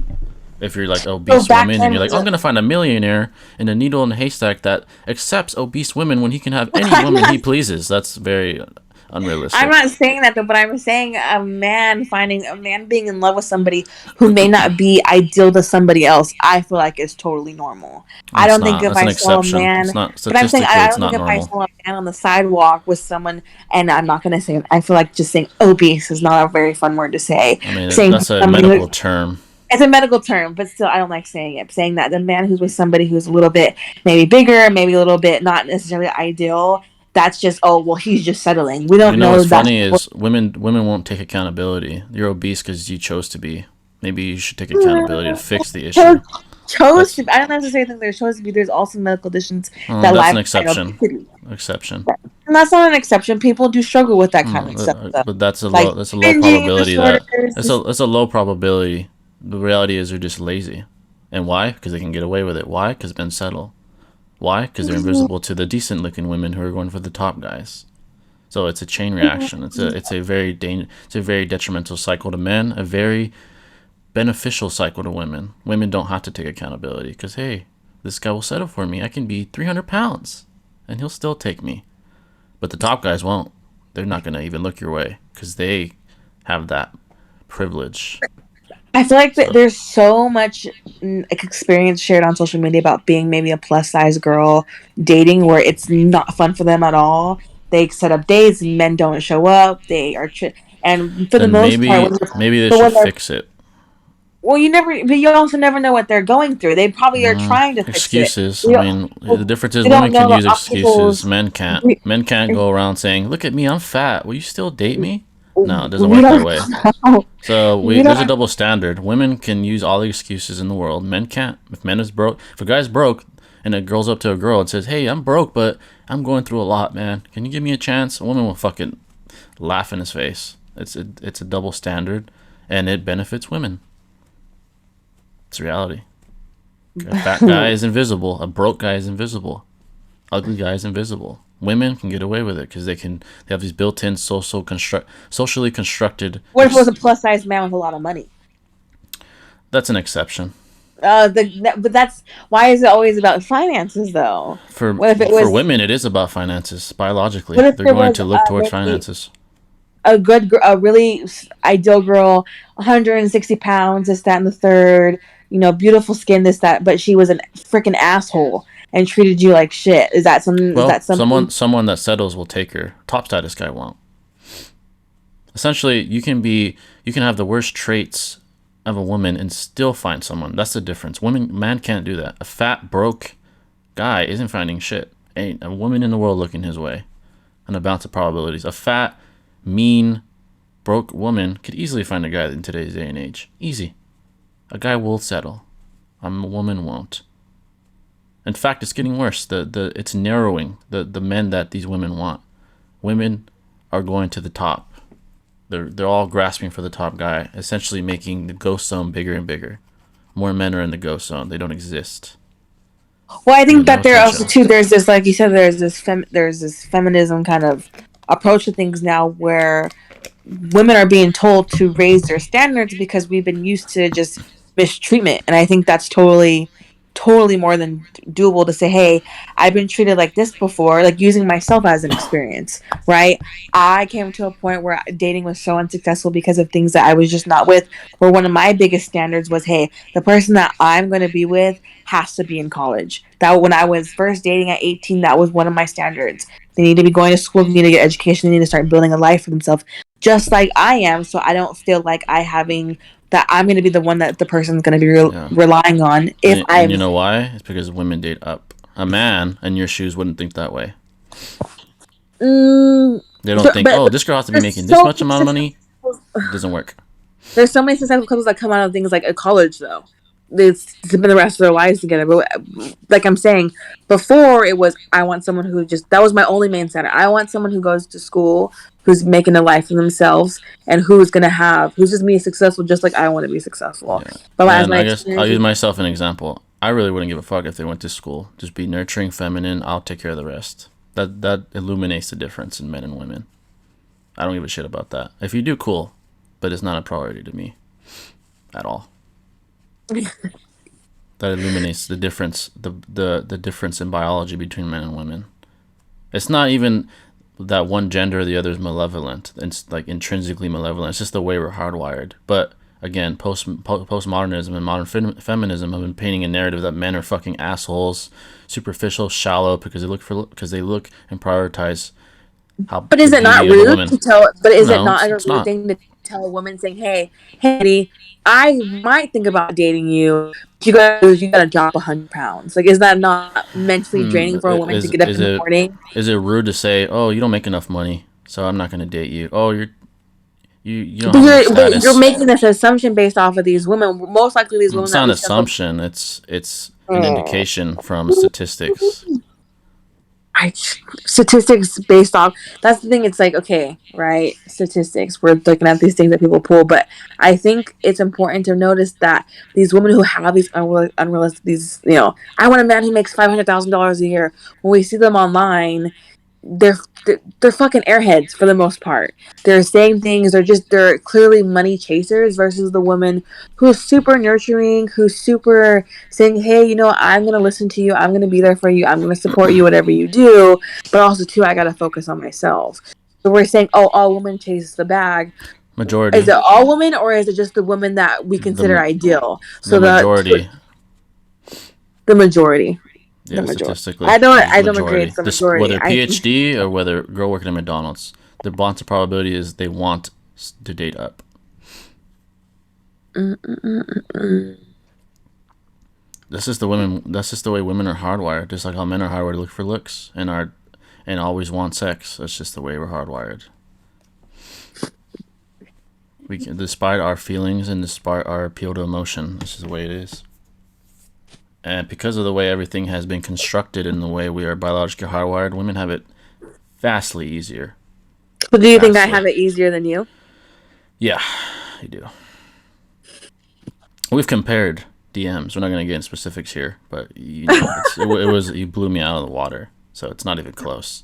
Speaker 1: If you're like
Speaker 2: So
Speaker 1: obese
Speaker 2: back
Speaker 1: women and
Speaker 2: then,
Speaker 1: you're like, "I'm going to find a millionaire in a needle in a haystack that accepts obese women when he can have any
Speaker 2: I'm
Speaker 1: woman he
Speaker 2: not
Speaker 1: pleases." That's very
Speaker 2: I'm
Speaker 1: unrealistic.
Speaker 2: not saying that though, but I'm saying a man being in love with somebody who may not be ideal to somebody else, I feel like is totally normal. I
Speaker 1: It's
Speaker 2: don't think
Speaker 1: not.
Speaker 2: if
Speaker 1: That's an
Speaker 2: I saw a
Speaker 1: exception. It's
Speaker 2: man,
Speaker 1: not
Speaker 2: but I'm saying
Speaker 1: statistically.
Speaker 2: I
Speaker 1: It's
Speaker 2: don't think
Speaker 1: not
Speaker 2: if I
Speaker 1: normal.
Speaker 2: saw a man on the sidewalk with someone, and I'm not going to say, I feel like just saying obese is not a very fun word to say.
Speaker 1: I mean,
Speaker 2: Saying
Speaker 1: that's a
Speaker 2: somebody
Speaker 1: medical
Speaker 2: who,
Speaker 1: term.
Speaker 2: it's a medical term, but still, I don't like saying it. Saying that the man who's with somebody who's a little bit maybe bigger, maybe a little bit not necessarily ideal. That's just, oh well, he's just settling. We
Speaker 1: You
Speaker 2: don't
Speaker 1: know what's
Speaker 2: know that.
Speaker 1: funny is women won't take accountability. You're obese because you chose to be. Maybe you should take accountability to fix the issue.
Speaker 2: Chose, chose
Speaker 1: That's
Speaker 2: to. I don't necessarily think there's chose to be. There's also medical conditions that
Speaker 1: that's an
Speaker 2: lie behind
Speaker 1: exception.
Speaker 2: obesity,
Speaker 1: Exception.
Speaker 2: and that's not an exception. People do struggle with that kind
Speaker 1: No,
Speaker 2: of stuff, though.
Speaker 1: but that's a
Speaker 2: Like
Speaker 1: low. That's a low
Speaker 2: binge eating
Speaker 1: probability
Speaker 2: disorders.
Speaker 1: that that's a low probability. The reality is they're just lazy, and why? Because they can get away with it. Why? Because men settle. Why? Because they're invisible to the decent looking women who are going for the top guys. So it's a chain reaction. It's a very detrimental cycle to men. A very beneficial cycle to women. Women don't have to take accountability because hey, this guy will settle for me. I can be 300 pounds, and he'll still take me. But the top guys won't. They're not gonna even look your way because they have that privilege.
Speaker 2: I feel like
Speaker 1: So
Speaker 2: there's so much experience shared on social media about being maybe a plus size girl dating where it's not fun for them at all. They set up dates and men don't show up. They are, and for the
Speaker 1: then
Speaker 2: most part,
Speaker 1: maybe they
Speaker 2: but
Speaker 1: should
Speaker 2: when they're
Speaker 1: fix it.
Speaker 2: well, but you also never know what they're going through. They probably are trying to fix it.
Speaker 1: Excuses. I
Speaker 2: You
Speaker 1: mean,
Speaker 2: don't,
Speaker 1: the difference is
Speaker 2: they don't
Speaker 1: women
Speaker 2: know
Speaker 1: can
Speaker 2: the
Speaker 1: use excuses.
Speaker 2: obstacles.
Speaker 1: Men can't. Men can't go around saying, "Look at me, I'm fat. Will you still date me?" No, it doesn't
Speaker 2: We
Speaker 1: work that
Speaker 2: don't
Speaker 1: way.
Speaker 2: know.
Speaker 1: So
Speaker 2: We
Speaker 1: there's a
Speaker 2: don't.
Speaker 1: double standard. Women can use all the excuses in the world. Men can't. If a guy's broke and a girl's up to a girl and says, "Hey, I'm broke, but I'm going through a lot, man. Can you give me a chance?" A woman will fucking laugh in his face. It's a double standard, and it benefits women. It's reality. A fat guy is invisible. A broke guy is invisible. Ugly guy is invisible. Women can get away with it because they have these built-in socially constructed.
Speaker 2: What if it was a plus size man with a lot of money?
Speaker 1: That's an exception.
Speaker 2: But that's why is it always about finances though?
Speaker 1: For
Speaker 2: What if it
Speaker 1: for
Speaker 2: was?
Speaker 1: women, it is about finances.
Speaker 2: What
Speaker 1: Biologically,
Speaker 2: if
Speaker 1: they're
Speaker 2: there
Speaker 1: going
Speaker 2: was
Speaker 1: to look towards
Speaker 2: maybe
Speaker 1: finances.
Speaker 2: a really ideal girl, 160 pounds, this, that, and the third, beautiful skin, this, that, but she was an freaking asshole and treated you like shit. Is that something? Is
Speaker 1: Well,
Speaker 2: that something?
Speaker 1: someone that settles will take her. Top status guy won't. Essentially, you can have the worst traits of a woman and still find someone. That's the difference. Man can't do that. A fat broke guy isn't finding shit. Ain't a woman in the world looking his way. On a bounce of probabilities. A fat, mean, broke woman could easily find a guy in today's day and age. Easy. A guy will settle. A woman won't. In fact, it's getting worse. It's narrowing the men that these women want. Women are going to the top. They're all grasping for the top guy, essentially making the ghost zone bigger and bigger. More men are in the ghost zone. They don't exist.
Speaker 2: Well, I
Speaker 1: They
Speaker 2: think
Speaker 1: have no
Speaker 2: that there also
Speaker 1: attention.
Speaker 2: too. There's this, like you said, there's this feminism kind of approach to things now where women are being told to raise their standards because we've been used to just mistreatment. And I think that's totally more than doable to say, hey, I've been treated like this before, like using myself as an experience, right? I came to a point where dating was so unsuccessful because of things that I was just not with, where one of my biggest standards was, hey, the person that I'm going to be with has to be in college. That when I was first dating at 18, that was one of my standards. They need to be going to school, they need to get education, they need to start building a life for themselves just like I am, so I don't feel like I'm going to be the one that the person's going to be
Speaker 1: Yeah.
Speaker 2: relying on if
Speaker 1: And you
Speaker 2: I'm.
Speaker 1: know why? It's because women date up. A man in your shoes wouldn't think that way.
Speaker 2: Mm,
Speaker 1: They don't think,
Speaker 2: but
Speaker 1: oh, this girl has to be
Speaker 2: there's
Speaker 1: making this
Speaker 2: so
Speaker 1: much amount of money. It doesn't work.
Speaker 2: there's so many successful couples that come out of things like a college though. They spend the rest of their lives together. But like I'm saying, before it was I want someone who just that was my only main center. I want someone who goes to school, who's making a life for themselves, and who's just being successful just like I want to be successful.
Speaker 1: Yeah.
Speaker 2: But as
Speaker 1: And
Speaker 2: my
Speaker 1: I guess I'll use
Speaker 2: experience,
Speaker 1: myself an example. I really wouldn't give a fuck if they went to school. Just be nurturing, feminine. I'll take care of the rest. That illuminates the difference in men and women. I don't give a shit about that. If you do, cool, but it's not a priority to me at all. That illuminates the difference, the difference in biology between men and women. It's not even that one gender or the other is malevolent. It's like intrinsically malevolent. It's just the way we're hardwired. But again, postmodernism and modern feminism have been painting a narrative that men are fucking assholes, superficial, shallow because they look and prioritize how
Speaker 2: but
Speaker 1: the
Speaker 2: is it not
Speaker 1: beauty of a
Speaker 2: rude
Speaker 1: woman.
Speaker 2: to tell? But is it
Speaker 1: No,
Speaker 2: not a
Speaker 1: it's
Speaker 2: rude
Speaker 1: not.
Speaker 2: thing to tell a woman saying, hey, Eddie, I might think about dating you. But you gotta drop 100 pounds. Like, is that not mentally draining for a woman to
Speaker 1: Is
Speaker 2: get up
Speaker 1: is
Speaker 2: in the
Speaker 1: it
Speaker 2: morning?
Speaker 1: is it rude to say, oh, you don't make enough money, so I'm not gonna date you? Oh, You don't
Speaker 2: But
Speaker 1: have enough
Speaker 2: you're
Speaker 1: status.
Speaker 2: making this assumption based off of these women. Most likely, these women
Speaker 1: It's
Speaker 2: that
Speaker 1: not an
Speaker 2: we said look.
Speaker 1: assumption. It's an indication from statistics.
Speaker 2: I statistics based off. That's the thing. It's like, okay, right? Statistics. We're looking at these things that people pull, but I think it's important to notice that these women who have these unrealistic, these, I want a man who makes $500,000 a year. When we see them online, they're they're fucking airheads for the most part. They're saying things. They're clearly money chasers versus the woman who's super nurturing, who's super saying, "Hey, I'm gonna listen to you. I'm gonna be there for you. I'm gonna support you whatever you do." But also too, I gotta focus on myself. So we're saying, "Oh, all women chase the bag." Is
Speaker 1: Majority,
Speaker 2: it all women, or is it just the women that we consider
Speaker 1: the
Speaker 2: ideal?
Speaker 1: the
Speaker 2: So
Speaker 1: majority.
Speaker 2: the majority, the
Speaker 1: Yeah,
Speaker 2: majority.
Speaker 1: statistically, it's
Speaker 2: I don't agree.
Speaker 1: majority.
Speaker 2: It's the
Speaker 1: This,
Speaker 2: majority.
Speaker 1: whether PhD or whether girl working at McDonald's, the bonds of probability is they want to date up.
Speaker 2: Mm, mm, mm, mm.
Speaker 1: This is the women. That's just the way women are hardwired. Just like how men are hardwired to look for looks and always want sex. That's just the way we're hardwired. We can, despite our feelings and despite our appeal to emotion, this is the way it is. And because of the way everything has been constructed and the way we are biologically hardwired, women have it vastly easier.
Speaker 2: So do you think I
Speaker 1: Vastly.
Speaker 2: have it easier than you?
Speaker 1: Yeah, you do. We've compared DMs. We're not going to get in specifics here, but it was you blew me out of the water. So it's not even close.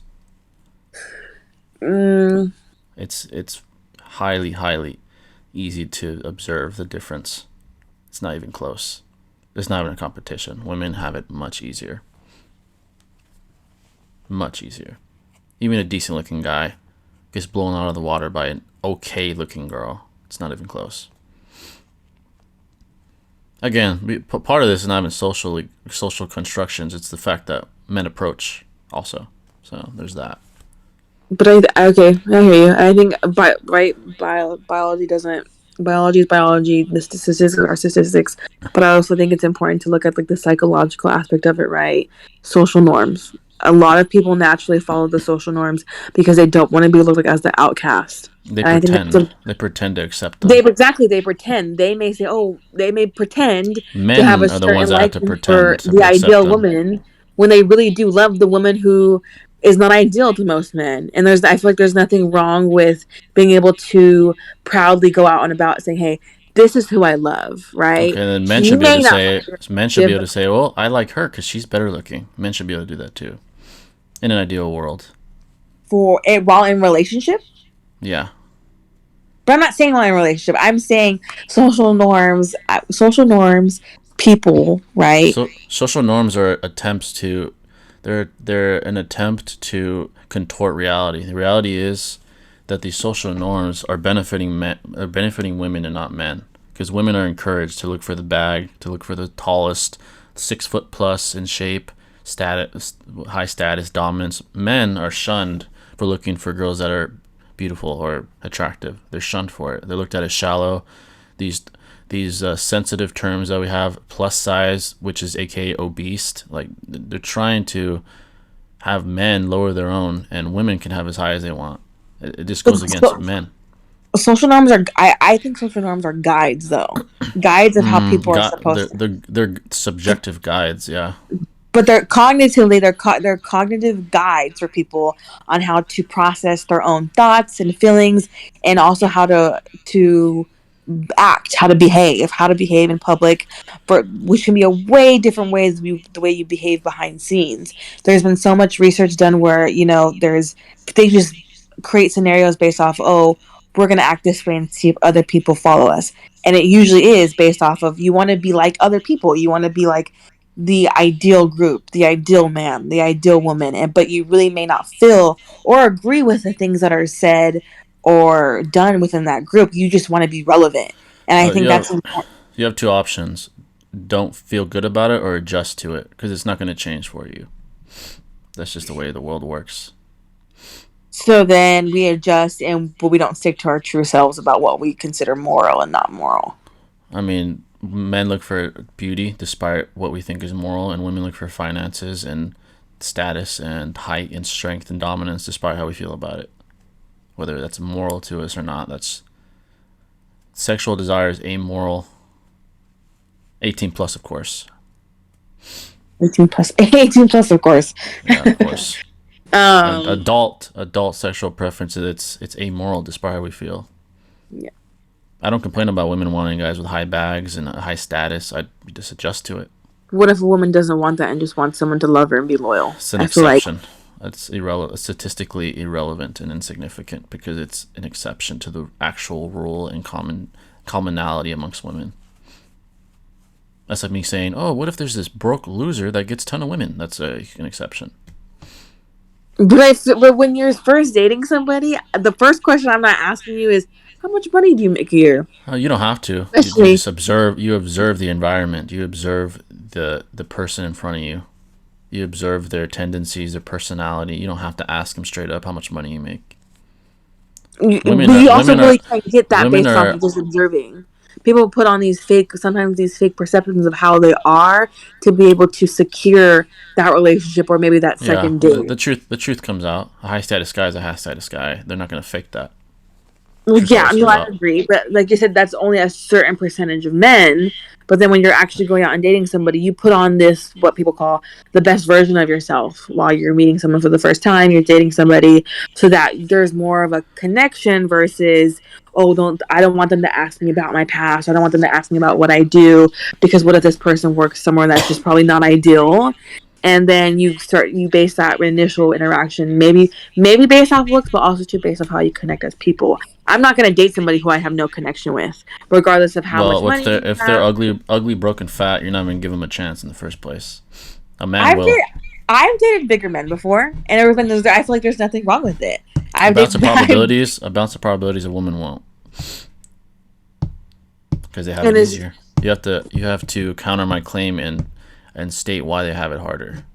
Speaker 2: Mm,
Speaker 1: It's highly easy to observe the difference. It's not even close. It's not even a competition. Women have it much easier. Much easier. Even a decent looking guy gets blown out of the water by an okay looking girl. It's not even close. Again, part of this is not even social constructions. It's the fact that men approach also. So there's that.
Speaker 2: but okay, I hear you. I think biology doesn't. Biology is biology. The statistics are statistics. But I also think it's important to look at like the psychological aspect of it, right? Social norms. A lot of people naturally follow the social norms because they don't want to be looked like as the outcast.
Speaker 1: They
Speaker 2: And I think that's
Speaker 1: pretend. They pretend to accept
Speaker 2: they
Speaker 1: them.
Speaker 2: exactly they pretend. They may say, "Oh, they may pretend to have a
Speaker 1: Men are the ones
Speaker 2: certain
Speaker 1: that have to
Speaker 2: liking for
Speaker 1: pretend to
Speaker 2: the
Speaker 1: accept
Speaker 2: ideal
Speaker 1: them.
Speaker 2: woman," when they really do love the woman who is not ideal to most men. And I feel like there's nothing wrong with being able to proudly go out and about saying, "Hey, this is who I love." Right?
Speaker 1: Okay, then men
Speaker 2: She
Speaker 1: should be able
Speaker 2: may
Speaker 1: to
Speaker 2: not
Speaker 1: say.
Speaker 2: find her
Speaker 1: Men should be
Speaker 2: attractive,
Speaker 1: able to say, "Well, I like her because she's better looking." Men should be able to do that too. In an ideal world,
Speaker 2: for it while in relationship.
Speaker 1: yeah.
Speaker 2: But I'm not saying while in relationship. I'm saying social norms, people, right?
Speaker 1: So social norms are attempts to, they're an attempt to contort reality. The reality is that these social norms are benefiting women and not men, because women are encouraged to look for the bag, to look for the tallest, 6 foot plus in shape, status, high status, dominance. Men are shunned for looking for girls that are beautiful or attractive. They're shunned for it. They're looked at as shallow. These sensitive terms that we have, plus size, which is aka obese, like they're trying to have men lower their own, and women can have as high as they want. It just goes against
Speaker 2: So,
Speaker 1: men.
Speaker 2: social norms are. I think social norms are guides, though, guides of how people are supposed to.
Speaker 1: They're subjective guides, yeah.
Speaker 2: But they're cognitively they're cognitive guides for people on how to process their own thoughts and feelings, and also how to act, how to behave in public, for which can be a way different ways the way you behave behind scenes. There's been so much research done where they just create scenarios based off, oh, we're gonna act this way and see if other people follow us, and it usually is based off of you want to be like other people, you want to be like the ideal group, the ideal man, the ideal woman, and but you really may not feel or agree with the things that are said or done within that group. You just want to be relevant. And I
Speaker 1: Uh,
Speaker 2: think
Speaker 1: you
Speaker 2: that's
Speaker 1: have you have two options: don't feel good about it or adjust to it, because it's not going to change for you. That's just the way the world works.
Speaker 2: so then we adjust but we don't stick to our true selves about what we consider moral and not moral.
Speaker 1: I mean, men look for beauty despite what we think is moral, and women look for finances and status and height and strength and dominance despite how we feel about it. Whether that's moral to us or not, that's Sexual desire is amoral. 18 plus, of course.
Speaker 2: 18 plus. 18 plus, of course.
Speaker 1: Yeah, of course.
Speaker 2: um.
Speaker 1: Adult sexual preferences, it's amoral despite how we feel.
Speaker 2: Yeah.
Speaker 1: I don't complain about women wanting guys with high bags and a high status. I just adjust to it.
Speaker 2: What if a woman doesn't want that and just wants someone to love her and be loyal?
Speaker 1: It's an
Speaker 2: I feel like
Speaker 1: exception. It's statistically irrelevant and insignificant because it's an exception to the actual rule and commonality amongst women. That's like me saying, "Oh, what if there's this broke loser that gets a ton of women?" That's an exception.
Speaker 2: but when you're first dating somebody, the first question I'm not asking you is how much money do you make a year?
Speaker 1: You don't have to. You
Speaker 2: Especially
Speaker 1: just observe. You observe the environment. You observe the person in front of you. You observe their tendencies, their personality. You don't have to ask them straight up how much money you make. Women are
Speaker 2: you also
Speaker 1: women are
Speaker 2: really can't get that
Speaker 1: women
Speaker 2: based off
Speaker 1: are
Speaker 2: of just observing. People put on sometimes these fake perceptions of how they are to be able to secure that relationship or maybe that
Speaker 1: yeah.
Speaker 2: second
Speaker 1: The,
Speaker 2: date.
Speaker 1: the truth the truth comes out. A high status guy is a high status guy. They're not gonna fake that.
Speaker 2: Well,
Speaker 1: Truth
Speaker 2: yeah,
Speaker 1: always
Speaker 2: no,
Speaker 1: comes
Speaker 2: I
Speaker 1: out.
Speaker 2: agree. But like you said, that's only a certain percentage of men. But then when you're actually going out and dating somebody, you put on this, what people call the best version of yourself while you're meeting someone for the first time, you're dating somebody so that there's more of a connection versus, oh, I don't want them to ask me about my past. I don't want them to ask me about what I do because what if this person works somewhere that's just probably not ideal? And then you base that initial interaction maybe based off looks, but also too based off how you connect as people. I'm not gonna date somebody who I have no connection with, regardless of how much
Speaker 1: Well,
Speaker 2: money you
Speaker 1: if they're
Speaker 2: have.
Speaker 1: ugly, broken, fat, you're not gonna give them a chance in the first place. A man
Speaker 2: I've
Speaker 1: will.
Speaker 2: dated, I've dated bigger men before, and I feel like there's nothing wrong with it.
Speaker 1: A
Speaker 2: I've
Speaker 1: bounce of
Speaker 2: dated,
Speaker 1: probabilities. A bounce of probabilities. A woman won't because they have
Speaker 2: and
Speaker 1: it
Speaker 2: it's,
Speaker 1: easier. You have to counter my claim and state why they have it harder.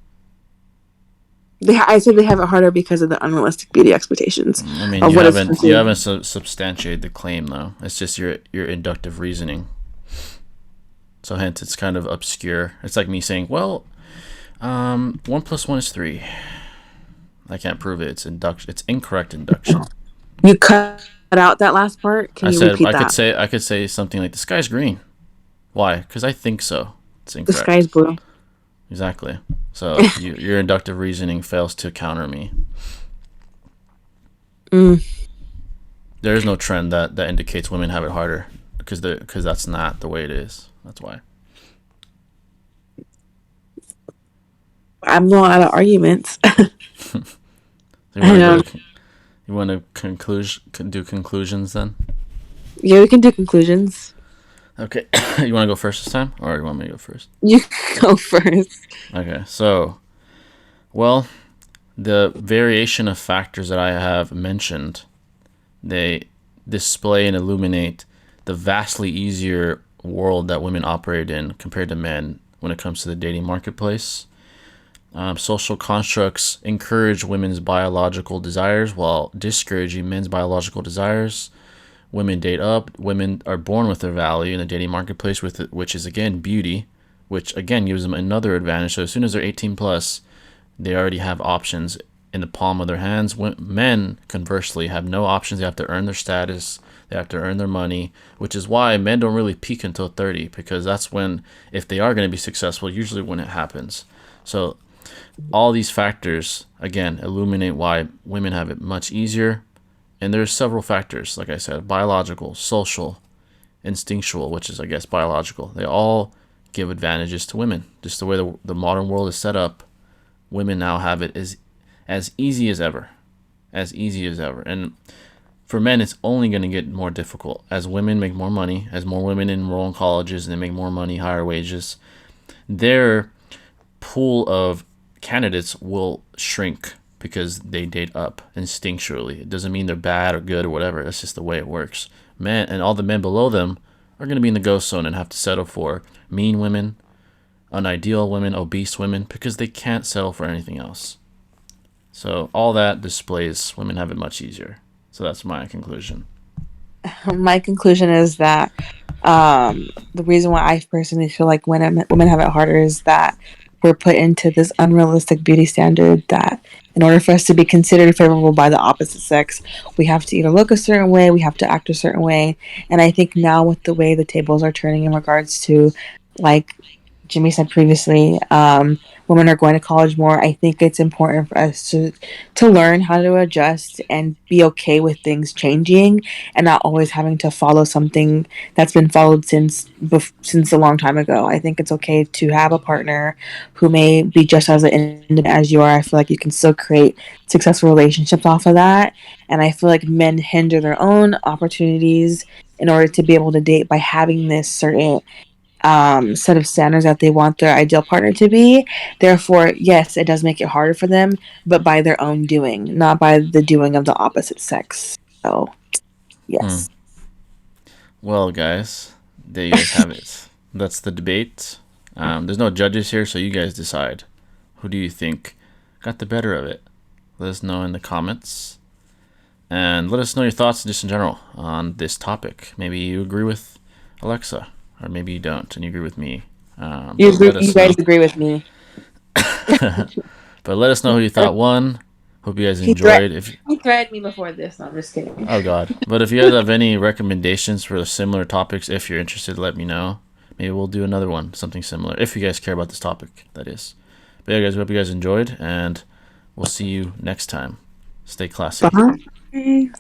Speaker 2: I said they have it harder because of the unrealistic beauty expectations
Speaker 1: I mean,
Speaker 2: of what is
Speaker 1: you
Speaker 2: considered.
Speaker 1: haven't substantiated the claim though. It's just your inductive reasoning. So hence, it's kind of obscure. It's like me saying, "Well, 1 + 1 is 3." I can't prove it. It's induction. It's incorrect induction.
Speaker 2: You cut out that last part. Can
Speaker 1: I
Speaker 2: you
Speaker 1: said
Speaker 2: repeat that?
Speaker 1: I could say something like the sky's green. Why? Because I think so. It's
Speaker 2: The
Speaker 1: incorrect.
Speaker 2: sky's blue.
Speaker 1: Exactly. So your inductive reasoning fails to counter me.
Speaker 2: Mm.
Speaker 1: There is no trend that indicates women have it harder because that's not the way it is. That's why.
Speaker 2: I'm not out of arguments.
Speaker 1: You
Speaker 2: I
Speaker 1: want to go
Speaker 2: don't.
Speaker 1: to you want to do conclusions then?
Speaker 2: Yeah, we can do conclusions.
Speaker 1: Okay. You want to go first this time, or you want me to go first?
Speaker 2: You go first.
Speaker 1: Okay. So, well, the variation of factors that I have mentioned, they display and illuminate the vastly easier world that women operate in compared to men when it comes to the dating marketplace. Social constructs encourage women's biological desires while discouraging men's biological desires. Women date up. Women are born with their value in the dating marketplace, which is again beauty, which again gives them another advantage. So as soon as they're 18 plus, they already have options in the palm of their hands. Men, conversely, have no options. They have to earn their status. They have to earn their money, which is why men don't really peak until 30, because that's when, if they are going to be successful, usually when it happens. So all these factors, again, illuminate why women have it much easier. And there's several factors, like I said, biological, social, instinctual, which is, I guess, biological. They all give advantages to women. Just the way the modern world is set up, women now have it as easy as ever. As easy as ever. And for men, it's only going to get more difficult. As women make more money, as more women enroll in colleges and they make more money, higher wages, their pool of candidates will shrink because they date up instinctually. It doesn't mean they're bad or good or whatever. That's just the way it works. Men and all the men below them are going to be in the ghost zone and have to settle for mean women, unideal women, obese women, because they can't settle for anything else. So all that displays women have it much easier. So that's my conclusion.
Speaker 2: My conclusion is that the reason why I personally feel like women have it harder is that we're put into this unrealistic beauty standard that in order for us to be considered favorable by the opposite sex, we have to either look a certain way, we have to act a certain way. And I think now with the way the tables are turning in regards to, like Jimmy said previously, women are going to college more. I think it's important for us to learn how to adjust and be okay with things changing and not always having to follow something that's been followed since a long time ago. I think it's okay to have a partner who may be just as independent as you are. I feel like you can still create successful relationships off of that. And I feel like men hinder their own opportunities in order to be able to date by having this certain set of standards that they want their ideal partner to be. Therefore, yes, it does make it harder for them, but by their own doing, not by the doing of the opposite sex. So,
Speaker 1: Hmm.
Speaker 2: yes.
Speaker 1: Well, guys, there you guys have it. That's the debate. There's no judges here, so you guys decide. Who do you think got the better of it? Let us know in the comments. And let us know your thoughts just in general on this topic. Maybe you agree with Alexa, or maybe you don't and you agree with me. But let
Speaker 2: You
Speaker 1: us
Speaker 2: guys
Speaker 1: know.
Speaker 2: agree with me.
Speaker 1: But let us know who you thought won. Hope you guys
Speaker 2: He, threat-
Speaker 1: enjoyed. If
Speaker 2: he threatened me before this. No, I'm just kidding.
Speaker 1: Oh God! But if you guys have any recommendations for similar topics, if you're interested, let me know. Maybe we'll do another one, something similar. If you guys care about this topic, that is. But yeah, guys, we hope you guys enjoyed, and we'll see you next time. Stay classy.
Speaker 2: Bye.